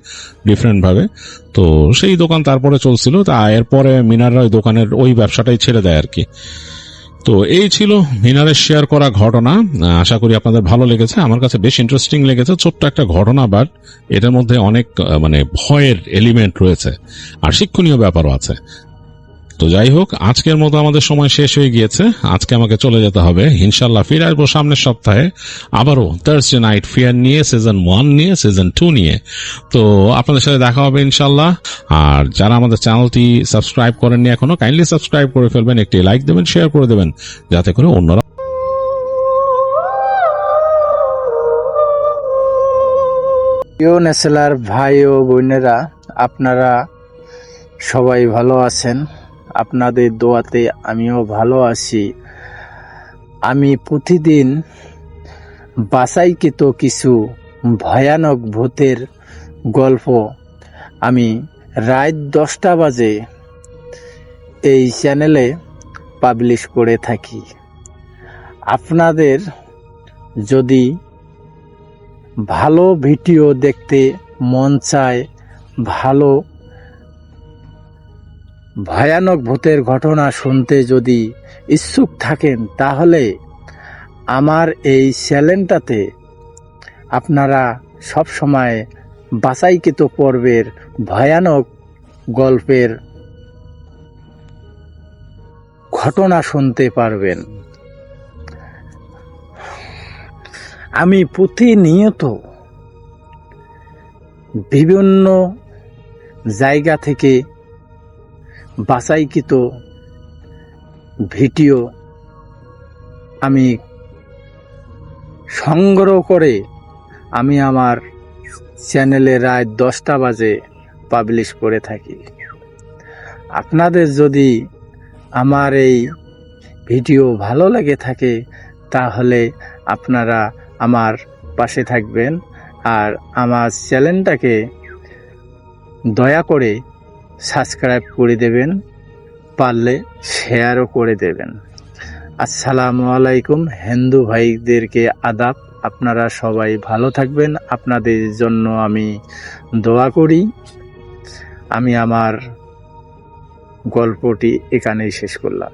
ডিফারেন্ট ভাবে। তো সেই দোকান তারপরে চলছিল। তা এরপরে মিনাররা ওই দোকানের ওই ব্যবসাটাই ছেড়ে দেয় আর কি। তো এই ছিল মিনারের শেয়ার করা ঘটনা। আশা করি আপনাদের ভালো লেগেছে। আমার কাছে বেশ ইন্টারেস্টিং লেগেছে, ছোট্ট একটা ঘটনা, বাট এটার মধ্যে অনেক মানে ভয়ের এলিমেন্ট রয়েছে, আর শিক্ষণীয় ব্যাপারও আছে। তো যাই হোক, আজকের মতো আমাদের সময় শেষ হয়ে গিয়েছে। আজকে আমাকে চলে যেতে হবে। ইনশাল্লাহ ফিরে আসবো সামনের সপ্তাহে আবারও থার্সডে নাইট ফিয়ার নিয়ে, সিজন 1 নিয়ে, সিজন 2 নিয়ে। তো আপনাদের সাথে দেখা হবে ইনশাল্লাহ। আর যারা আমাদের চ্যানেলটি সাবস্ক্রাইব করেননি এখনো, কাইন্ডলি সাবস্ক্রাইব করে ফেলবেন, একটি লাইক দেবেন, শেয়ার করে দেবেন, যাতে করে অন্যরা।
প্রিয় নেসেলার ভাই ও বোনেরা, আপনারা সবাই ভালো আছেন? আপনাদের দোয়াতে আমিও ভালো আছি। আমি প্রতিদিন বাছাইকৃত কিছু ভয়ানক ভূতের গল্প আমি রাত 10টা বাজে এই চ্যানেলে পাবলিশ করে থাকি। আপনাদের যদি ভালো ভিডিও দেখতে মন চায়, ভালো ভয়ানক ভূতের ঘটনা শুনতে যদি ইচ্ছুক থাকেন, তাহলে আমার এই চ্যানেলটাতে আপনারা সব সময় বাছাইকৃত পর্বের ভয়ানক গল্পের ঘটনা শুনতে পারবেন। আমি প্রতিনিয়ত বিভিন্ন জায়গা থেকে বাছাইকৃত ভিডিও আমি সংগ্রহ করে আমি আমার চ্যানেলে রাত 10টা বাজে পাবলিশ করে থাকি। আপনাদের যদি আমার এই ভিডিও ভালো লেগে থাকে তাহলে আপনারা আমার পাশে থাকবেন আর আমার চ্যানেলটাকে দয়া করে সাবস্ক্রাইব করে দেবেন, পারলে শেয়ারও করে দেবেন। আসসালামু আলাইকুম। হিন্দু ভাইদেরকে আদাব। আপনারা সবাই ভালো থাকবেন, আপনাদের জন্য আমি দোয়া করি। আমি আমার গল্পটি এখানেই শেষ করলাম।